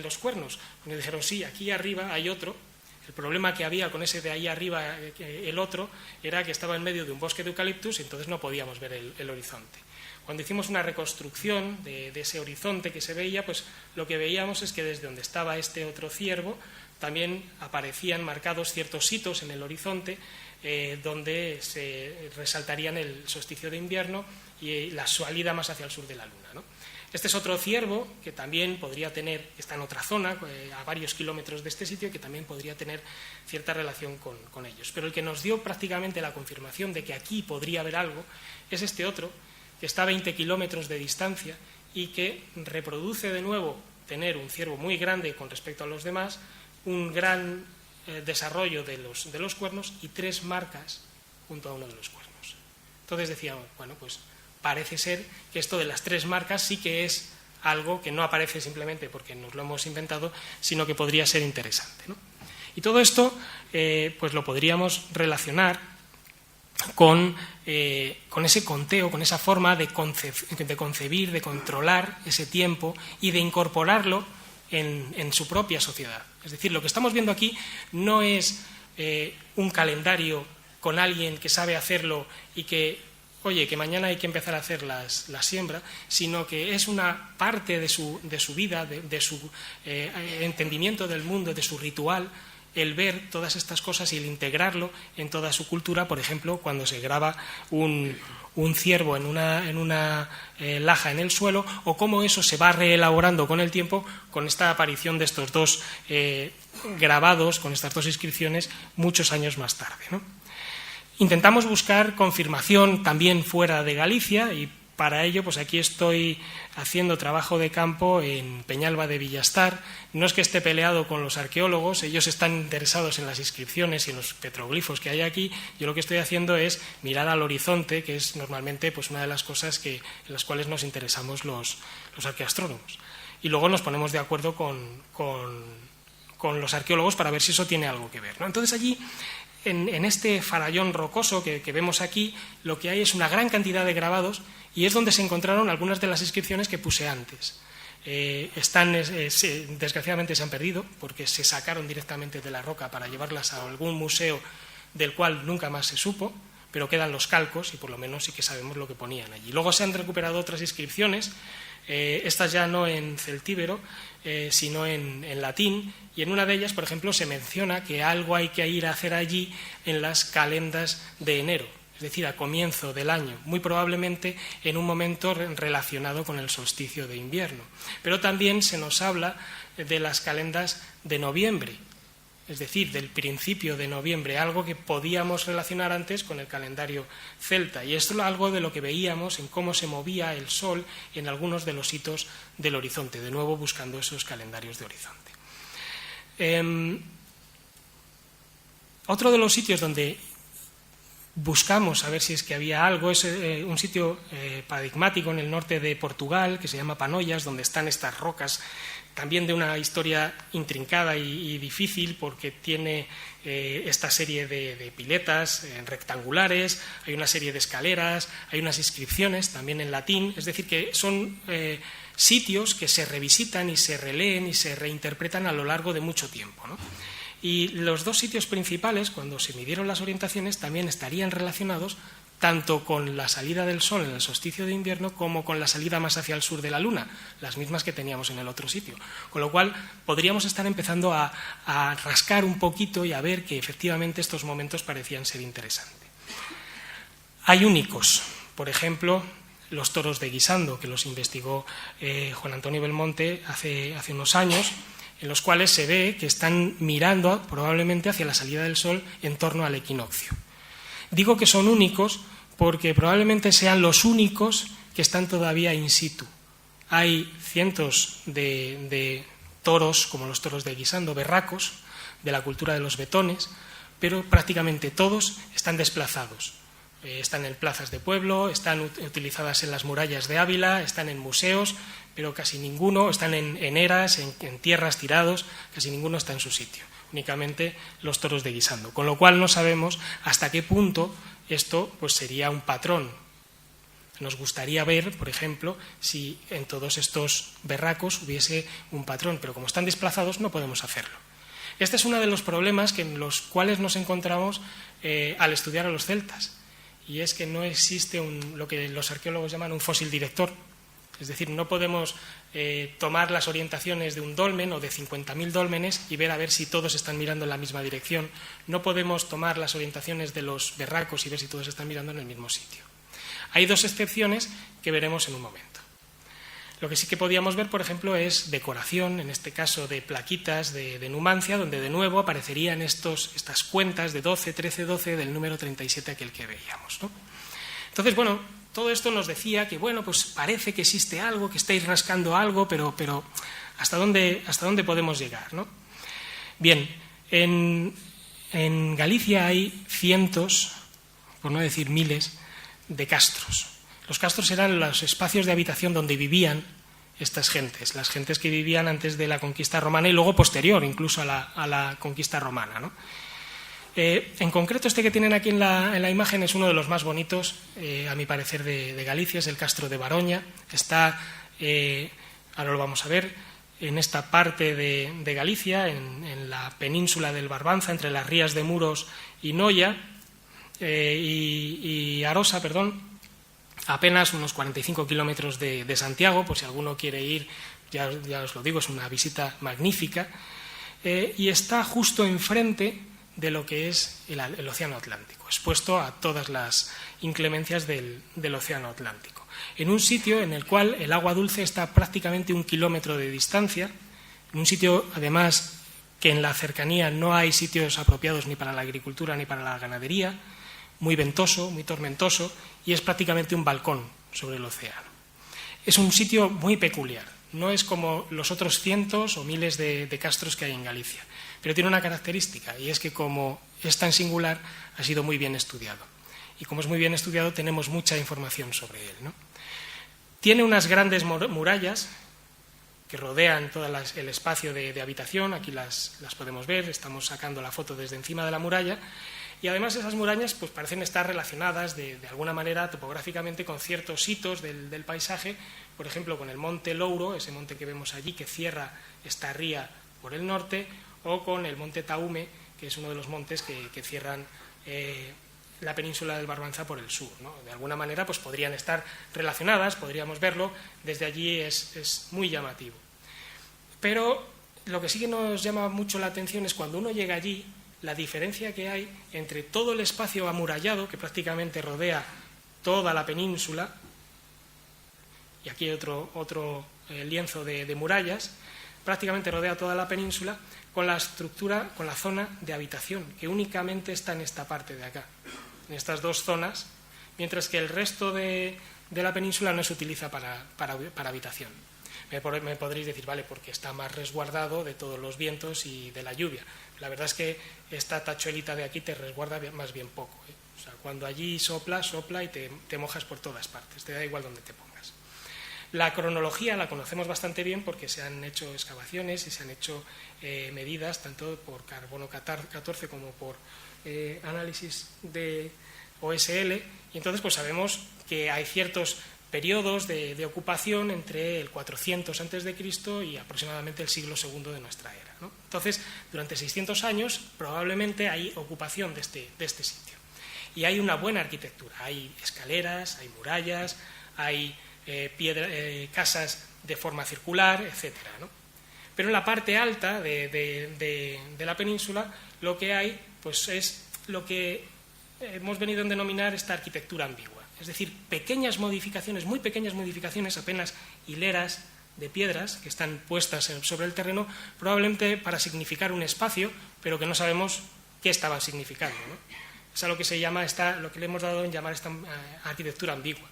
los cuernos? Y nos dijeron, sí, aquí arriba hay otro. El problema que había con ese de ahí arriba, el otro, era que estaba en medio de un bosque de eucaliptus y entonces no podíamos ver el horizonte. Cuando hicimos una reconstrucción de ese horizonte que se veía, pues lo que veíamos es que desde donde estaba este otro ciervo también aparecían marcados ciertos hitos en el horizonte donde se resaltarían el solsticio de invierno y la salida más hacia el sur de la Luna, ¿no? Este es otro ciervo que también podría tener, está en otra zona, a varios kilómetros de este sitio, que también podría tener cierta relación con ellos. Pero el que nos dio prácticamente la confirmación de que aquí podría haber algo es este otro, que está a 20 kilómetros de distancia y que reproduce de nuevo tener un ciervo muy grande con respecto a los demás, un gran desarrollo de los cuernos y 3 marcas junto a uno de los cuernos. Entonces decíamos, bueno, pues parece ser que esto de las 3 marcas sí que es algo que no aparece simplemente porque nos lo hemos inventado, sino que podría ser interesante, ¿no? Y todo esto pues lo podríamos relacionar con ese conteo, con esa forma de concebir, de controlar ese tiempo y de incorporarlo en su propia sociedad. Es decir, lo que estamos viendo aquí no es un calendario con alguien que sabe hacerlo y que, oye, que mañana hay que empezar a hacer la siembra, sino que es una parte de su vida, de su entendimiento del mundo, de su ritual, el ver todas estas cosas y el integrarlo en toda su cultura. Por ejemplo, cuando se graba un ciervo en una laja en el suelo, o cómo eso se va reelaborando con el tiempo con esta aparición de estos dos grabados, con estas dos inscripciones muchos años más tarde, ¿no? Intentamos buscar confirmación también fuera de Galicia y para ello, pues aquí estoy haciendo trabajo de campo en Peñalba de Villastar. No es que esté peleado con los arqueólogos, ellos están interesados en las inscripciones y en los petroglifos que hay aquí. Yo lo que estoy haciendo es mirar al horizonte, que es normalmente pues una de las cosas en las cuales nos interesamos los arqueoastrónomos. Y luego nos ponemos de acuerdo con los arqueólogos para ver si eso tiene algo que ver, ¿no? Entonces allí, en este farallón rocoso que vemos aquí, lo que hay es una gran cantidad de grabados y es donde se encontraron algunas de las inscripciones que puse antes. Desgraciadamente se han perdido porque se sacaron directamente de la roca para llevarlas a algún museo del cual nunca más se supo, pero quedan los calcos y por lo menos sí que sabemos lo que ponían allí. Luego se han recuperado otras inscripciones, estas ya no en celtíbero, sino en latín, y en una de ellas, por ejemplo, se menciona que algo hay que ir a hacer allí en las calendas de enero. es decir, a comienzo del año, muy probablemente en un momento relacionado con el solsticio de invierno. Pero también se nos habla de las calendas de noviembre, es decir, del principio de noviembre, algo que podíamos relacionar antes con el calendario celta. Y esto es algo de lo que veíamos en cómo se movía el sol en algunos de los hitos del horizonte, de nuevo buscando esos calendarios de horizonte. Otro de los sitios donde buscamos a ver si es que había algo es un sitio paradigmático en el norte de Portugal que se llama Panoias, donde están estas rocas, también de una historia intrincada y difícil, porque tiene esta serie de piletas rectangulares, hay una serie de escaleras, hay unas inscripciones también en latín, es decir, que son sitios que se revisitan y se releen y se reinterpretan a lo largo de mucho tiempo, ¿no? Y los dos sitios principales, cuando se midieron las orientaciones, también estarían relacionados tanto con la salida del sol en el solsticio de invierno como con la salida más hacia el sur de la luna, las mismas que teníamos en el otro sitio. Con lo cual, podríamos estar empezando a rascar un poquito y a ver que efectivamente estos momentos parecían ser interesantes. Hay únicos, por ejemplo, los toros de Guisando, que los investigó Juan Antonio Belmonte hace unos años, en los cuales se ve que están mirando probablemente hacia la salida del sol en torno al equinoccio. Digo que son únicos porque probablemente sean los únicos que están todavía in situ. Hay cientos de toros, como los toros de Guisando, berracos, de la cultura de los betones, pero prácticamente todos están desplazados. Están en plazas de pueblo, están utilizadas en las murallas de Ávila, están en museos, pero casi ninguno, están en eras, en tierras tirados, casi ninguno está en su sitio, únicamente los toros de Guisando, con lo cual no sabemos hasta qué punto esto pues sería un patrón. Nos gustaría ver, por ejemplo, si en todos estos berracos hubiese un patrón, pero como están desplazados no podemos hacerlo. Este es uno de los problemas en los cuales nos encontramos al estudiar a los celtas, y es que no existe lo que los arqueólogos llaman un fósil director. Es decir, no podemos tomar las orientaciones de un dolmen o de 50.000 dólmenes y ver a ver si todos están mirando en la misma dirección. No podemos tomar las orientaciones de los berracos y ver si todos están mirando en el mismo sitio. Hay dos excepciones que veremos en un momento. Lo que sí que podíamos ver, por ejemplo, es decoración, en este caso de plaquitas de Numancia, donde de nuevo aparecerían estas cuentas de 12, 13, 12 del número 37, aquel que veíamos, ¿no? Entonces, bueno, todo esto nos decía que, bueno, pues parece que existe algo, que estáis rascando algo, pero ¿hasta dónde podemos llegar, ¿no? Bien, en Galicia hay cientos, por no decir miles, de castros. Los castros eran los espacios de habitación donde vivían estas gentes, las gentes que vivían antes de la conquista romana y luego posterior incluso a la conquista romana, ¿no? En concreto, este que tienen aquí en la imagen es uno de los más bonitos, a mi parecer, de Galicia, es el Castro de Baroña. Está, ahora lo vamos a ver, en esta parte de Galicia, en la península del Barbanza, entre las rías de Muros y Noia, y Arosa, perdón, apenas unos 45 kilómetros de Santiago, por si alguno quiere ir, ya os lo digo, es una visita magnífica, y está justo enfrente de lo que es el Océano Atlántico, expuesto a todas las inclemencias del Océano Atlántico. En un sitio en el cual el agua dulce está prácticamente 1 kilómetro de distancia, en un sitio, además, que en la cercanía no hay sitios apropiados ni para la agricultura ni para la ganadería, muy ventoso, muy tormentoso, y es prácticamente un balcón sobre el océano. Es un sitio muy peculiar, no es como los otros cientos o miles de castros que hay en Galicia, pero tiene una característica, y es que como es tan singular, ha sido muy bien estudiado. Y como es muy bien estudiado, tenemos mucha información sobre él, ¿no? Tiene unas grandes murallas que rodean todo el espacio de habitación, aquí las podemos ver, estamos sacando la foto desde encima de la muralla, y además esas murallas pues, parecen estar relacionadas de alguna manera topográficamente con ciertos hitos del paisaje, por ejemplo con el monte Louro, ese monte que vemos allí que cierra esta ría por el norte, o con el monte Taume, que es uno de los montes que cierran la península del Barbanza por el sur, ¿no? De alguna manera pues, podrían estar relacionadas, podríamos verlo, desde allí es muy llamativo. Pero lo que sí que nos llama mucho la atención es cuando uno llega allí, la diferencia que hay entre todo el espacio amurallado que prácticamente rodea toda la península, y aquí hay otro lienzo de murallas, prácticamente rodea toda la península, con la estructura, con la zona de habitación, que únicamente está en esta parte de acá, en estas dos zonas, mientras que el resto de la península no se utiliza para habitación. Me podréis decir, vale, porque está más resguardado de todos los vientos y de la lluvia. La verdad es que esta tachuelita de aquí te resguarda más bien poco, ¿eh? O sea, cuando allí sopla y te mojas por todas partes, te da igual donde te pongas. La cronología la conocemos bastante bien porque se han hecho excavaciones y se han hecho medidas tanto por carbono 14 como por análisis de OSL, y entonces pues sabemos que hay ciertos periodos de ocupación entre el 400 a.C. y aproximadamente el siglo II de nuestra era, ¿no? Entonces, durante 600 años probablemente hay ocupación de este sitio. Y hay una buena arquitectura, hay escaleras, hay murallas, hay casas de forma circular, etcétera, ¿no? Pero en la parte alta de la península lo que hay pues es lo que hemos venido a denominar esta arquitectura ambigua. Es decir, pequeñas modificaciones, muy pequeñas modificaciones, apenas hileras de piedras que están puestas sobre el terreno, probablemente para significar un espacio, pero que no sabemos qué estaban significando, ¿no? Es a lo que se llama lo que le hemos dado en llamar esta arquitectura ambigua.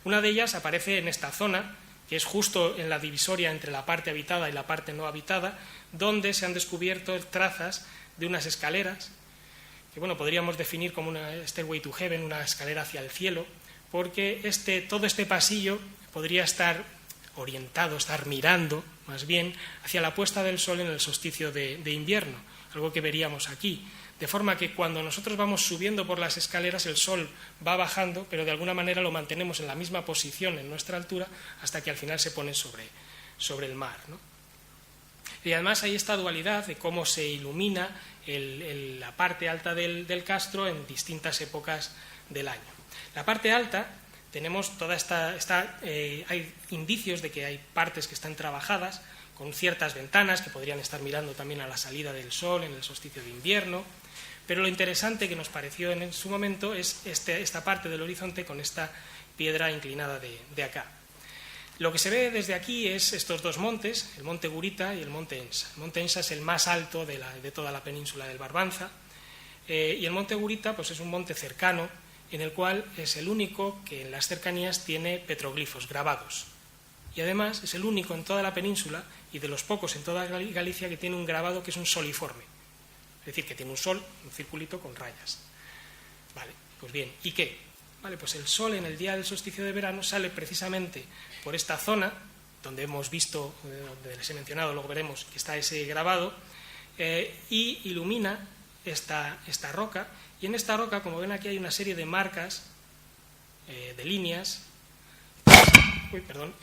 Una de ellas aparece en esta zona, que es justo en la divisoria entre la parte habitada y la parte no habitada, donde se han descubierto trazas de unas escaleras, que bueno, podríamos definir como una stairway to heaven, una escalera hacia el cielo, porque todo este pasillo podría estar orientado, estar mirando más bien hacia la puesta del sol en el solsticio de invierno, algo que veríamos aquí. De forma que cuando nosotros vamos subiendo por las escaleras el sol va bajando, pero de alguna manera lo mantenemos en la misma posición en nuestra altura hasta que al final se pone sobre el mar, ¿no? Y además hay esta dualidad de cómo se ilumina la parte alta del castro en distintas épocas del año. La parte alta tenemos toda hay indicios de que hay partes que están trabajadas con ciertas ventanas que podrían estar mirando también a la salida del sol en el solsticio de invierno, pero lo interesante que nos pareció en su momento es esta parte del horizonte con esta piedra inclinada de acá. Lo que se ve desde aquí es estos dos montes, el monte Gurita y el monte Ensa. El monte Ensa es el más alto de toda la península del Barbanza, y el monte Gurita pues, es un monte cercano en el cual es el único que en las cercanías tiene petroglifos grabados. Y además es el único en toda la península y de los pocos en toda Galicia que tiene un grabado que es un soliforme. Es decir, que tiene un sol, un circulito con rayas. Vale, pues bien, ¿y qué? Vale, pues el sol en el día del solsticio de verano sale precisamente por esta zona, donde hemos visto, donde les he mencionado, luego veremos que está ese grabado, y ilumina esta roca. Y en esta roca, como ven aquí, hay una serie de marcas, de líneas,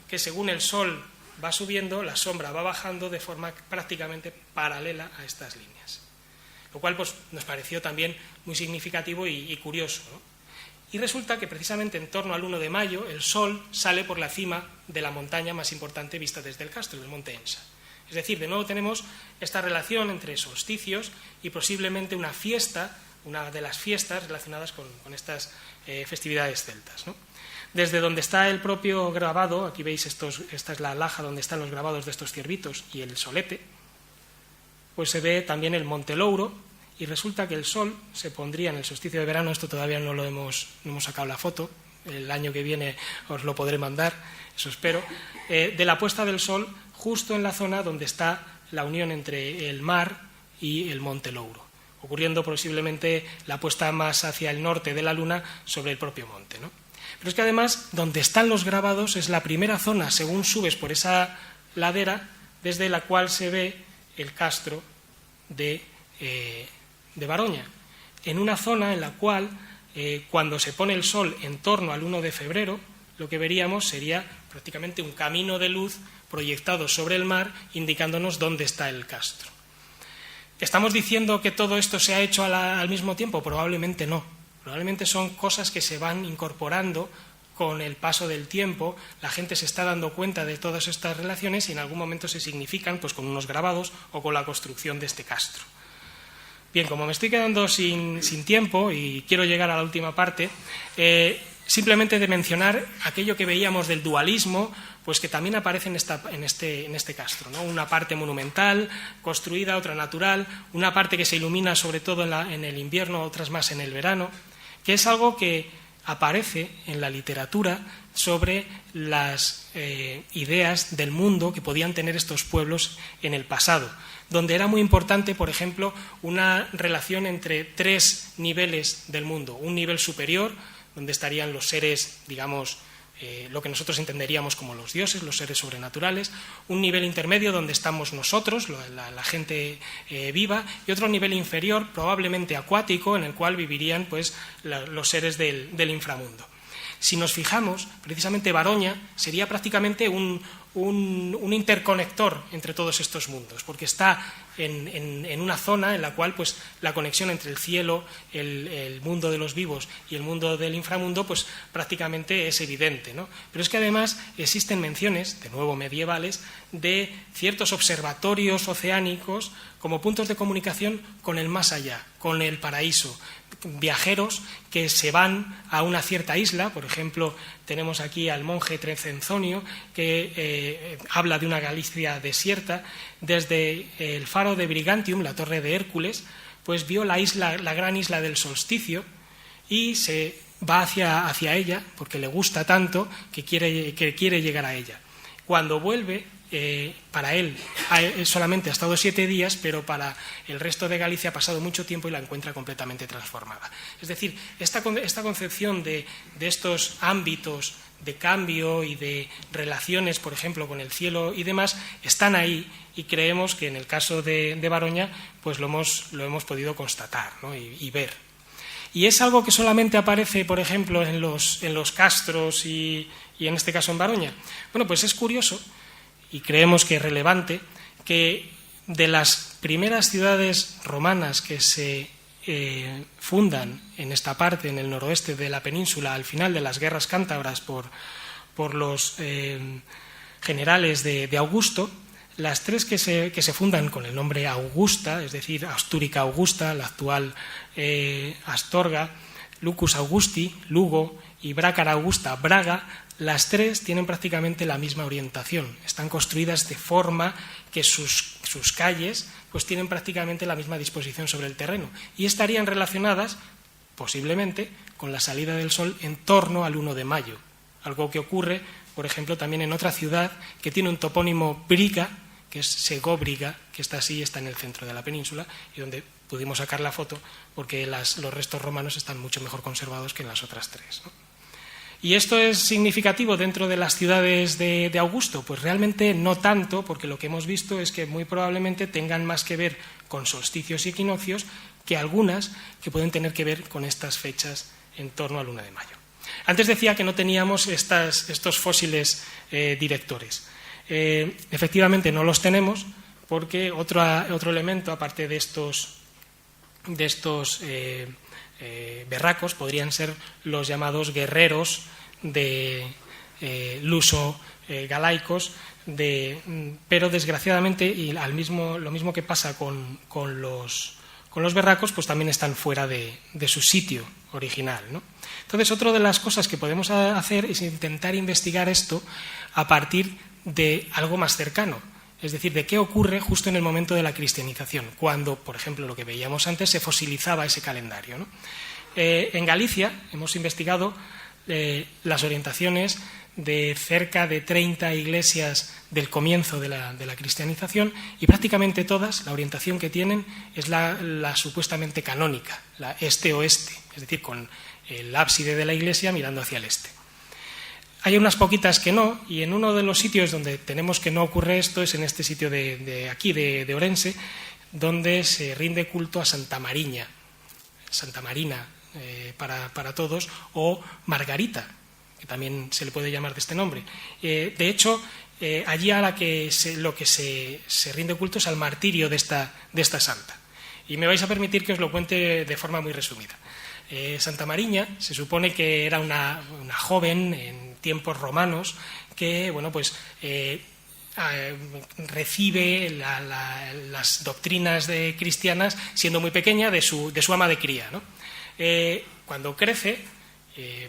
que según el sol va subiendo, la sombra va bajando de forma prácticamente paralela a estas líneas. Lo cual pues, nos pareció también muy significativo y curioso, ¿no? Y resulta que precisamente en torno al 1 de mayo el sol sale por la cima de la montaña más importante vista desde el castro, del monte Ensa. Es decir, de nuevo tenemos esta relación entre solsticios y posiblemente una de las fiestas relacionadas con estas festividades celtas, ¿no? Desde donde está el propio grabado, aquí veis esta es la laja donde están los grabados de estos ciervitos y el solete, pues se ve también el monte Louro, y resulta que el sol se pondría en el solsticio de verano, esto todavía no hemos sacado la foto, el año que viene os lo podré mandar, eso espero, de la puesta del sol justo en la zona donde está la unión entre el mar y el monte Louro, ocurriendo posiblemente la puesta más hacia el norte de la luna sobre el propio monte, ¿no? Pero es que además, donde están los grabados es la primera zona, según subes por esa ladera, desde la cual se ve el castro de Baroña, en una zona en la cual, cuando se pone el sol en torno al 1 de febrero, lo que veríamos sería prácticamente un camino de luz proyectado sobre el mar, indicándonos dónde está el castro. ¿Estamos diciendo que todo esto se ha hecho al mismo tiempo? Probablemente no. Probablemente son cosas que se van incorporando con el paso del tiempo, la gente se está dando cuenta de todas estas relaciones y en algún momento se significan pues, con unos grabados o con la construcción de este castro. Bien, como me estoy quedando sin tiempo y quiero llegar a la última parte, simplemente de mencionar aquello que veíamos del dualismo, pues que también aparece en este castro, ¿no? Una parte monumental, construida, otra natural, una parte que se ilumina sobre todo en el invierno, otras más en el verano, que es algo que aparece en la literatura sobre las ideas del mundo que podían tener estos pueblos en el pasado, donde era muy importante, por ejemplo, una relación entre 3 niveles del mundo. Un nivel superior, donde estarían los seres, digamos, lo que nosotros entenderíamos como los dioses, los seres sobrenaturales, un nivel intermedio donde estamos nosotros, la gente viva, y otro nivel inferior, probablemente acuático, en el cual vivirían pues, los seres del inframundo. Si nos fijamos, precisamente Baroña sería prácticamente un interconector entre todos estos mundos, porque está en una zona en la cual pues, la conexión entre el cielo, el mundo de los vivos y el mundo del inframundo pues, prácticamente es evidente, ¿no? Pero es que además existen menciones, de nuevo medievales, de ciertos observatorios oceánicos como puntos de comunicación con el más allá, con el paraíso. Viajeros que se van a una cierta isla, por ejemplo, tenemos aquí al monje Trecenzonio, que habla de una Galicia desierta. Desde el faro de Brigantium, la torre de Hércules, pues vio la gran isla del solsticio y se va hacia ella, porque le gusta tanto que quiere llegar a ella. Cuando vuelve, para él solamente ha estado 7 días, pero para el resto de Galicia ha pasado mucho tiempo y la encuentra completamente transformada. Es decir, esta concepción de estos ámbitos de cambio y de relaciones, por ejemplo, con el cielo y demás, están ahí, y creemos que en el caso de Baroña pues lo hemos podido constatar, ¿no? y ver. Y es algo que solamente aparece, por ejemplo, en los castros y en este caso en Baroña. Bueno, pues es curioso, y creemos que es relevante, que de las primeras ciudades romanas que se fundan en esta parte, en el noroeste de la península, al final de las guerras cántabras por los generales de Augusto, las 3 que se fundan con el nombre Augusta, es decir, Astúrica Augusta, la actual Astorga, Lucus Augusti, Lugo, y Brácara Augusta, Braga, las 3 tienen prácticamente la misma orientación. Están construidas de forma que sus calles pues tienen prácticamente la misma disposición sobre el terreno y estarían relacionadas, posiblemente, con la salida del sol en torno al 1 de mayo. Algo que ocurre, por ejemplo, también en otra ciudad que tiene un topónimo Briga, que es Segóbriga, que está en el centro de la península y donde pudimos sacar la foto porque los restos romanos están mucho mejor conservados que en las otras 3, ¿no? ¿Y esto es significativo dentro de las ciudades de Augusto? Pues realmente no tanto, porque lo que hemos visto es que muy probablemente tengan más que ver con solsticios y equinoccios que algunas que pueden tener que ver con estas fechas en torno al 1 de mayo. Antes decía que no teníamos estos fósiles directores. Efectivamente no los tenemos porque otro elemento, aparte de estos berracos, podrían ser los llamados guerreros luso-galaicos, pero desgraciadamente, y lo mismo que pasa con los berracos, pues también están fuera de su sitio original, ¿no? Entonces, otra de las cosas que podemos hacer es intentar investigar esto a partir de algo más cercano. Es decir, de qué ocurre justo en el momento de la cristianización, cuando, por ejemplo, lo que veíamos antes, se fosilizaba ese calendario, ¿no? En Galicia hemos investigado las orientaciones de cerca de 30 iglesias del comienzo de la cristianización y prácticamente todas, la orientación que tienen es la supuestamente canónica, la este-oeste, es decir, con el ábside de la iglesia mirando hacia el este. Hay unas poquitas que no, y en uno de los sitios donde tenemos que no ocurre esto es en este sitio de aquí, de Orense, donde se rinde culto a Santa Marina para todos, o Margarita, que también se le puede llamar de este nombre. De hecho, allí lo que se rinde culto es al martirio de esta santa. Y me vais a permitir que os lo cuente de forma muy resumida. Santa Mariña se supone que era una joven en tiempos romanos que, bueno, pues recibe las doctrinas cristianas siendo muy pequeña de su ama de cría, ¿no? Cuando crece,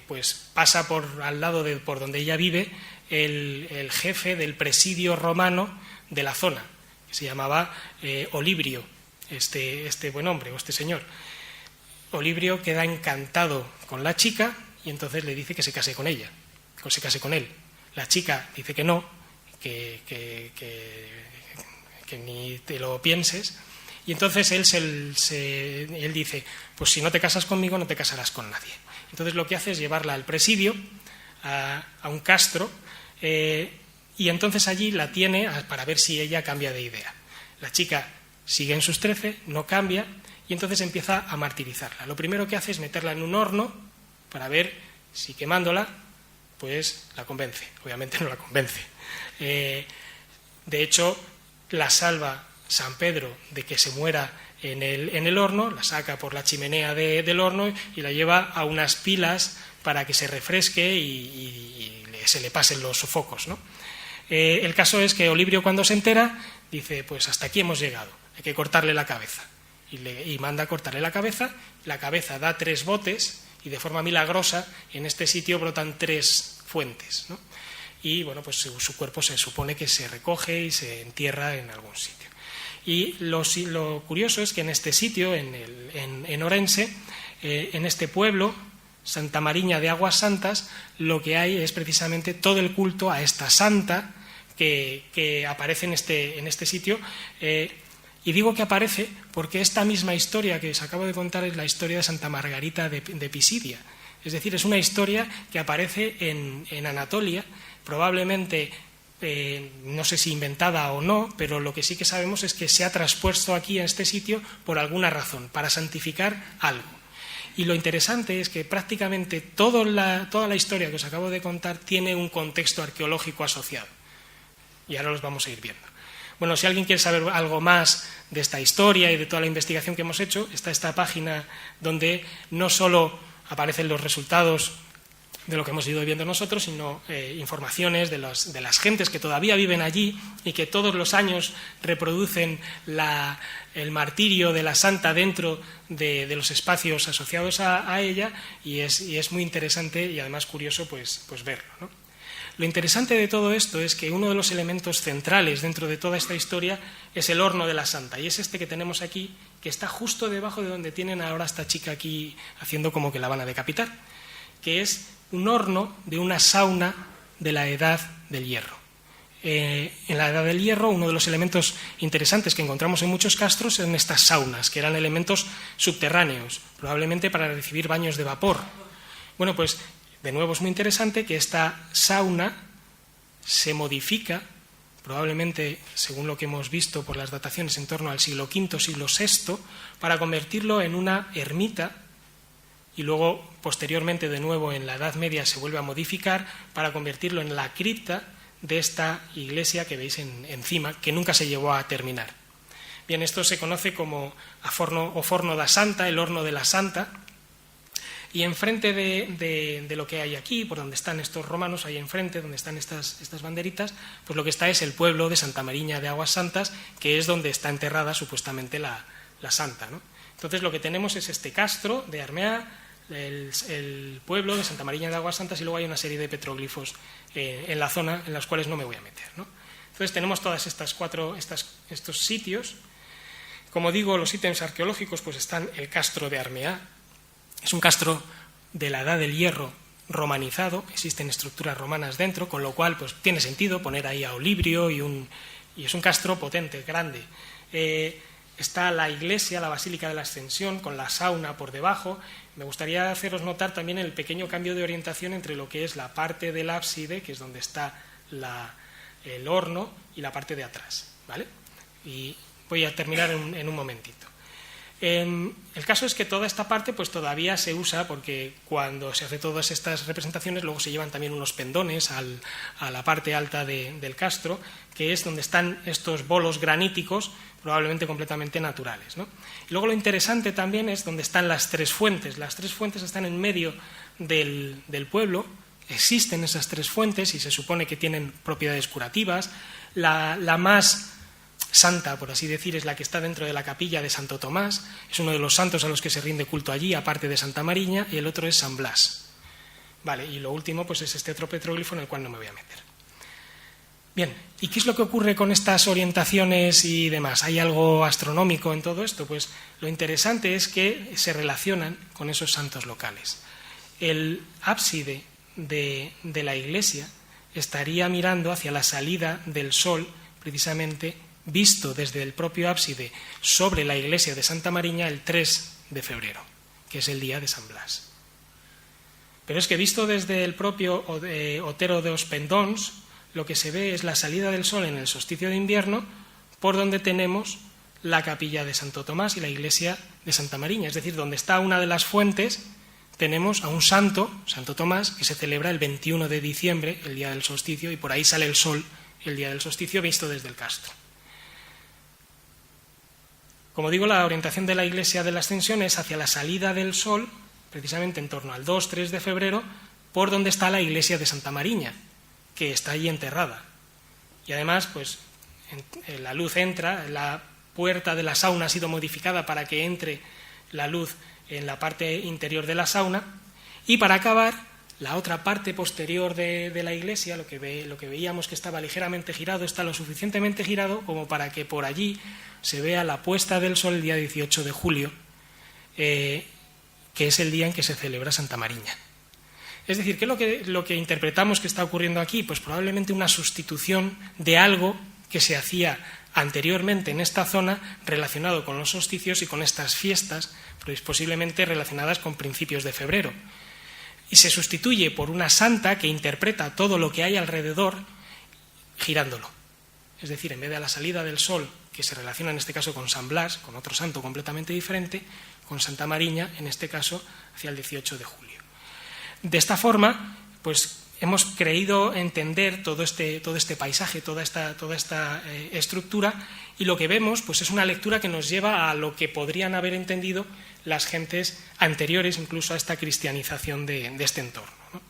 pues pasa al lado por donde ella vive el jefe del presidio romano de la zona, que se llamaba Olibrio, este buen hombre o este señor. Olibrio queda encantado con la chica y entonces le dice que se case con ella, que se case con él. La chica dice que no, que ni te lo pienses, y entonces él dice, pues si no te casas conmigo no te casarás con nadie. Entonces lo que hace es llevarla al presidio, a un castro, y entonces allí la tiene para ver si ella cambia de idea. La chica sigue en sus 13, no cambia, y entonces empieza a martirizarla. Lo primero que hace es meterla en un horno para ver si quemándola pues la convence. Obviamente no la convence. De hecho, la salva San Pedro de que se muera en el horno, la saca por la chimenea del horno y la lleva a unas pilas para que se refresque y se le pasen los sofocos, ¿no? El caso es que Olibrio, cuando se entera, dice, pues hasta aquí hemos llegado, hay que cortarle la cabeza. Y manda a cortarle la cabeza da 3 botes y de forma milagrosa en este sitio brotan 3 fuentes, ¿no? Y bueno, pues su cuerpo se supone que se recoge y se entierra en algún sitio. Y lo curioso es que en este sitio, en Orense, en este pueblo, Santa Mariña de Aguas Santas, lo que hay es precisamente todo el culto a esta santa que aparece en este sitio. Y digo que aparece porque esta misma historia que os acabo de contar es la historia de Santa Margarita de Pisidia. Es decir, es una historia que aparece en Anatolia, probablemente, no sé si inventada o no, pero lo que sí que sabemos es que se ha traspuesto aquí a este sitio por alguna razón, para santificar algo. Y lo interesante es que prácticamente toda la historia que os acabo de contar tiene un contexto arqueológico asociado. Y ahora los vamos a ir viendo. Bueno, si alguien quiere saber algo más de esta historia y de toda la investigación que hemos hecho, está esta página donde no solo aparecen los resultados de lo que hemos ido viendo nosotros, sino informaciones de las gentes que todavía viven allí y que todos los años reproducen el martirio de la santa dentro de los espacios asociados a ella, y es muy interesante y además curioso pues verlo, ¿no? Lo interesante de todo esto es que uno de los elementos centrales dentro de toda esta historia es el horno de la santa, y es este que tenemos aquí, que está justo debajo de donde tienen ahora a esta chica aquí haciendo como que la van a decapitar, que es un horno de una sauna de la Edad del Hierro. En la Edad del Hierro, uno de los elementos interesantes que encontramos en muchos castros son estas saunas, que eran elementos subterráneos, probablemente para recibir baños de vapor. Bueno, pues de nuevo es muy interesante que esta sauna se modifica, probablemente, según lo que hemos visto por las dataciones, en torno al siglo V, siglo VI, para convertirlo en una ermita, y luego, posteriormente, de nuevo, en la Edad Media se vuelve a modificar para convertirlo en la cripta de esta iglesia que veis encima, que nunca se llevó a terminar. Bien, esto se conoce como forno da Santa, el horno de la Santa. Y enfrente de lo que hay aquí, por donde están estos romanos, ahí enfrente, donde están estas banderitas, pues lo que está es el pueblo de Santa Mariña de Aguas Santas, que es donde está enterrada supuestamente la santa, ¿no? Entonces lo que tenemos es este castro de Armea, el pueblo de Santa Mariña de Aguas Santas, y luego hay una serie de petroglifos en la zona en los cuales no me voy a meter, ¿no? Entonces tenemos todas estos sitios. Como digo, los ítems arqueológicos, pues están el castro de Armea. Es un castro de la Edad del Hierro romanizado, existen estructuras romanas dentro, con lo cual pues tiene sentido poner ahí a Olibrio y es un castro potente, grande. Está la iglesia, la Basílica de la Ascensión, con la sauna por debajo. Me gustaría haceros notar también el pequeño cambio de orientación entre lo que es la parte del ábside, que es donde está el horno, y la parte de atrás, ¿vale? Y voy a terminar en un momentito. El caso es que toda esta parte pues todavía se usa, porque cuando se hace todas estas representaciones luego se llevan también unos pendones a la parte alta del castro, que es donde están estos bolos graníticos probablemente completamente naturales, ¿no? Y luego lo interesante también es donde están las 3 fuentes. Las 3 fuentes están en medio del pueblo, existen esas tres fuentes y se supone que tienen propiedades curativas. La más santa, por así decir, es la que está dentro de la capilla de Santo Tomás, es uno de los santos a los que se rinde culto allí, aparte de Santa Mariña, y el otro es San Blas. Vale, y lo último pues es este otro petróglifo en el cual no me voy a meter. Bien, ¿y qué es lo que ocurre con estas orientaciones y demás? ¿Hay algo astronómico en todo esto? Pues lo interesante es que se relacionan con esos santos locales. El ábside de la iglesia estaría mirando hacia la salida del sol, precisamente visto desde el propio ábside sobre la iglesia de Santa Mariña el 3 de febrero, que es el día de San Blas. Pero es que visto desde el propio Otero de Ospendons, lo que se ve es la salida del sol en el solsticio de invierno, por donde tenemos la capilla de Santo Tomás y la iglesia de Santa Mariña, es decir, donde está una de las fuentes, tenemos a un santo, Santo Tomás, que se celebra el 21 de diciembre, el día del solsticio, y por ahí sale el sol el día del solsticio visto desde el castro. Como digo, la orientación de la iglesia de la Ascensión es hacia la salida del sol, precisamente en torno al 2-3 de febrero, por donde está la iglesia de Santa Mariña, que está allí enterrada. Y además, pues, la luz entra, la puerta de la sauna ha sido modificada para que entre la luz en la parte interior de la sauna, y para acabar, la otra parte posterior de la iglesia, lo que veíamos que estaba ligeramente girado, está lo suficientemente girado como para que por allí se vea la puesta del sol el día 18 de julio, que es el día en que se celebra Santa Mariña. Es decir, ¿qué es lo que interpretamos que está ocurriendo aquí? Pues probablemente una sustitución de algo que se hacía anteriormente en esta zona relacionado con los solsticios y con estas fiestas, pues posiblemente relacionadas con principios de febrero. Y se sustituye por una santa que interpreta todo lo que hay alrededor girándolo. Es decir, en vez de a la salida del sol, que se relaciona en este caso con San Blas, con otro santo completamente diferente, con Santa Mariña, en este caso hacia el 18 de julio. De esta forma, pues hemos creído entender todo este paisaje, toda esta estructura, y lo que vemos pues es una lectura que nos lleva a lo que podrían haber entendido las gentes anteriores incluso a esta cristianización de este entorno, ¿no?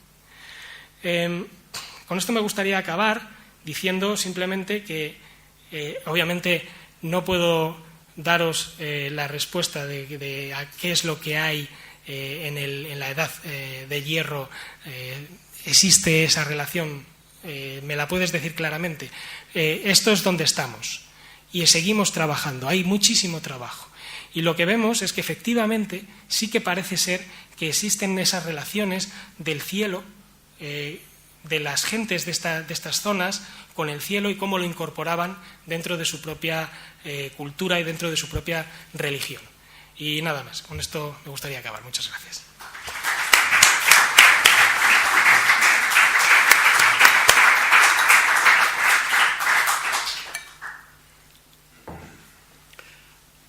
Con esto me gustaría acabar diciendo simplemente que obviamente no puedo daros la respuesta de a qué es lo que hay en la edad de hierro. Existe esa relación, me la puedes decir claramente. Esto es donde estamos y seguimos trabajando, hay muchísimo trabajo. Y lo que vemos es que efectivamente sí que parece ser que existen esas relaciones del cielo, de las gentes de estas zonas con el cielo y cómo lo incorporaban dentro de su propia cultura y dentro de su propia religión. Y nada más, con esto me gustaría acabar. Muchas gracias.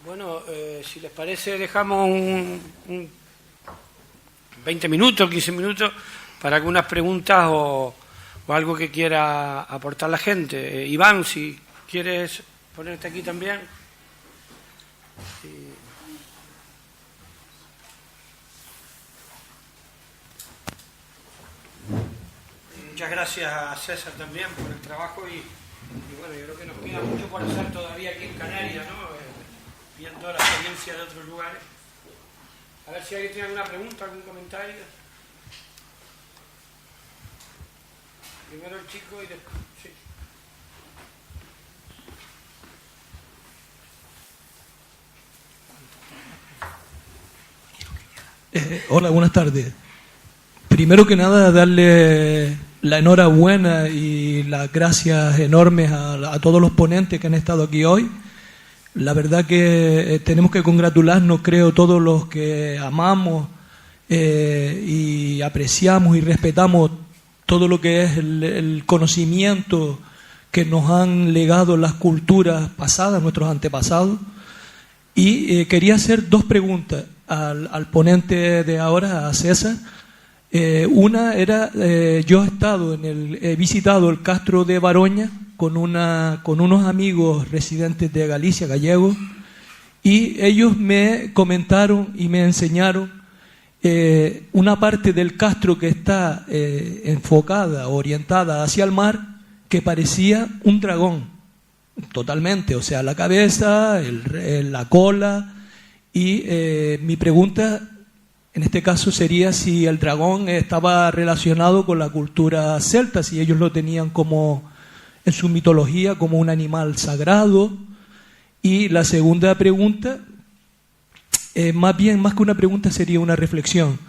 Bueno, si les parece, dejamos un 20 minutos, 15 minutos para algunas preguntas o algo que quiera aportar la gente. Iván, si quieres ponerte aquí también. Muchas gracias a César también por el trabajo y bueno, yo creo que nos queda mucho por hacer todavía aquí en Canarias, ¿no? Viendo la experiencia de otros lugares. A ver si alguien tiene alguna pregunta, algún comentario. Primero el chico y después... Sí. Hola, buenas tardes. Primero que nada, darle la enhorabuena y las gracias enormes a todos los ponentes que han estado aquí hoy. La verdad que tenemos que congratularnos, creo, todos los que amamos y apreciamos y respetamos todo lo que es el conocimiento que nos han legado las culturas pasadas, nuestros antepasados. Y quería hacer dos preguntas al ponente de ahora, a César. Una era, yo he visitado el Castro de Baroña con unos amigos residentes de Galicia, gallegos, y ellos me comentaron y me enseñaron una parte del castro que está enfocada, orientada hacia el mar, que parecía un dragón, totalmente, o sea, la cabeza, la cola, y mi pregunta en este caso sería si el dragón estaba relacionado con la cultura celta, si ellos lo tenían como en su mitología como un animal sagrado. Y la segunda pregunta, más que una pregunta sería una reflexión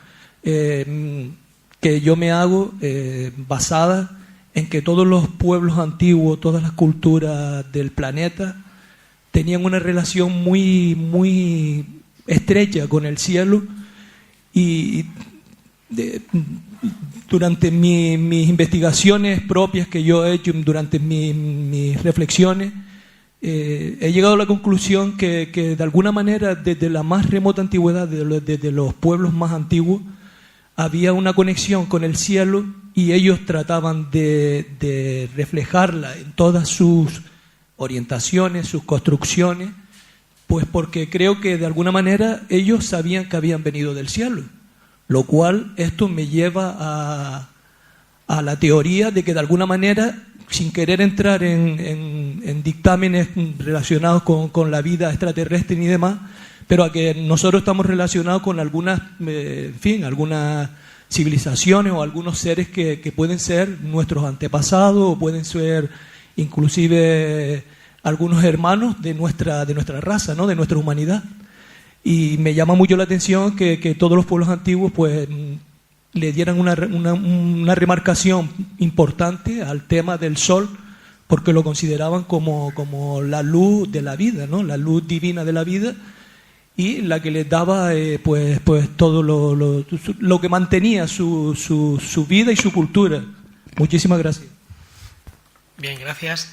que yo me hago basada en que todos los pueblos antiguos, todas las culturas del planeta tenían una relación muy, muy estrecha con el cielo, y durante mis investigaciones propias que yo he hecho, durante mis reflexiones, he llegado a la conclusión que de alguna manera desde la más remota antigüedad, desde los pueblos más antiguos, había una conexión con el cielo, y ellos trataban de reflejarla en todas sus orientaciones, sus construcciones, pues porque creo que de alguna manera ellos sabían que habían venido del cielo, lo cual esto me lleva a la teoría de que de alguna manera, sin querer entrar en dictámenes relacionados con la vida extraterrestre ni demás, pero a que nosotros estamos relacionados con algunas, algunas civilizaciones o algunos seres que pueden ser nuestros antepasados, o pueden ser inclusive algunos hermanos de nuestra raza, ¿no?, de nuestra humanidad. Y me llama mucho la atención que todos los pueblos antiguos pues le dieran una remarcación importante al tema del sol, porque lo consideraban como la luz de la vida, ¿no?, la luz divina de la vida, y la que les daba pues todo lo que mantenía su vida y su cultura. Muchísimas gracias. Bien, gracias.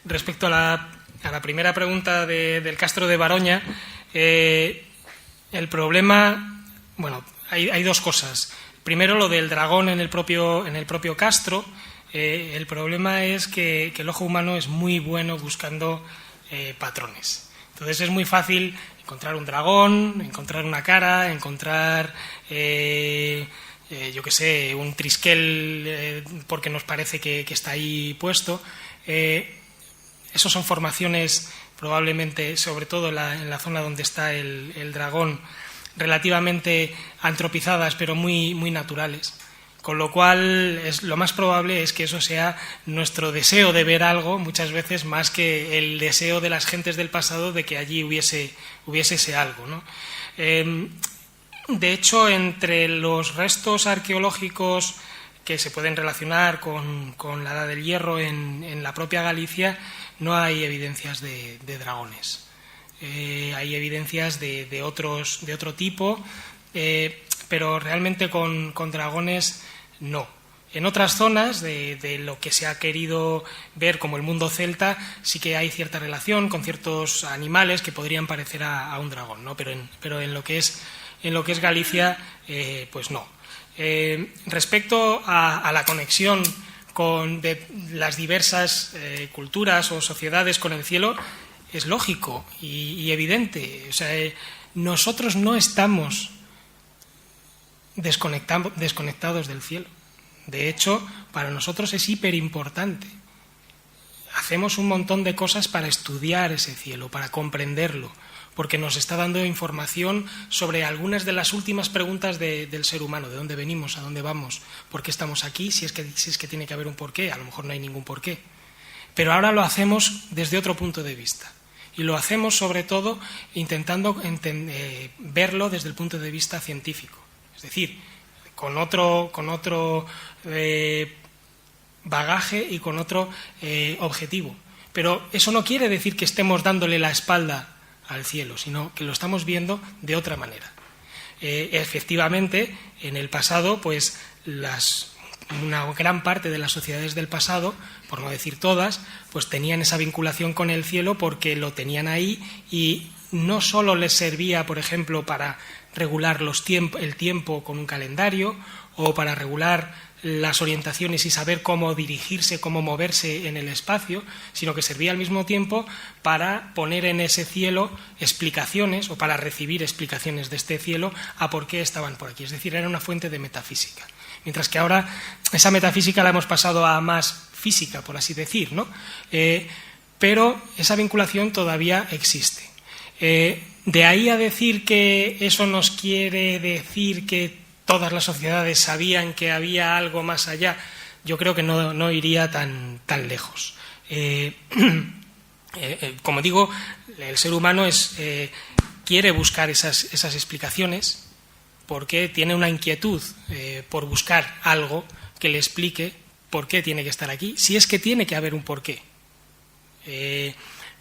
Respecto a la primera pregunta del Castro de Baroña, el problema, bueno, hay dos cosas. Primero, lo del dragón en el propio castro. El problema es que el ojo humano es muy bueno buscando patrones. Entonces es muy fácil encontrar un dragón, encontrar una cara, encontrar yo qué sé, un trisquel porque nos parece que está ahí puesto. Esos son formaciones probablemente, sobre todo en la zona donde está el dragón, relativamente antropizadas, pero muy, muy naturales. Con lo cual, lo más probable es que eso sea nuestro deseo de ver algo, muchas veces más que el deseo de las gentes del pasado de que allí hubiese ese algo, ¿no? De hecho, entre los restos arqueológicos que se pueden relacionar con la Edad del Hierro en la propia Galicia, no hay evidencias de dragones. Hay evidencias de otro tipo, pero realmente con dragones no. En otras zonas de lo que se ha querido ver como el mundo celta, sí que hay cierta relación con ciertos animales que podrían parecer a un dragón, ¿no? Pero en lo que es Galicia, pues no. Respecto a la conexión de las diversas culturas o sociedades con el cielo, es lógico y evidente. O sea, nosotros no estamos desconectados del cielo. De hecho, para nosotros es hiperimportante. Hacemos un montón de cosas para estudiar ese cielo, para comprenderlo, porque nos está dando información sobre algunas de las últimas preguntas del ser humano: de dónde venimos, a dónde vamos, por qué estamos aquí, si es que tiene que haber un porqué. A lo mejor no hay ningún porqué. Pero ahora lo hacemos desde otro punto de vista. Y lo hacemos sobre todo intentando verlo desde el punto de vista científico. Es decir, con otro bagaje y con otro objetivo. Pero eso no quiere decir que estemos dándole la espalda al cielo, sino que lo estamos viendo de otra manera. Efectivamente, en el pasado, pues una gran parte de las sociedades del pasado, por no decir todas, pues tenían esa vinculación con el cielo porque lo tenían ahí y no solo les servía, por ejemplo, para regular el tiempo con un calendario o para regular las orientaciones y saber cómo dirigirse, cómo moverse en el espacio, sino que servía al mismo tiempo para poner en ese cielo explicaciones o para recibir explicaciones de este cielo a por qué estaban por aquí. Es decir, era una fuente de metafísica. Mientras que ahora esa metafísica la hemos pasado a más física, por así decir, ¿no? Pero esa vinculación todavía existe. De ahí a decir que eso nos quiere decir que todas las sociedades sabían que había algo más allá, yo creo que no iría tan lejos. Como digo, el ser humano quiere buscar esas explicaciones porque tiene una inquietud por buscar algo que le explique por qué tiene que estar aquí, si es que tiene que haber un porqué.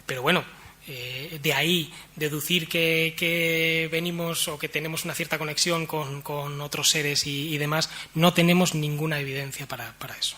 Pero bueno, de ahí deducir que venimos o que tenemos una cierta conexión con otros seres y demás, no tenemos ninguna evidencia para eso.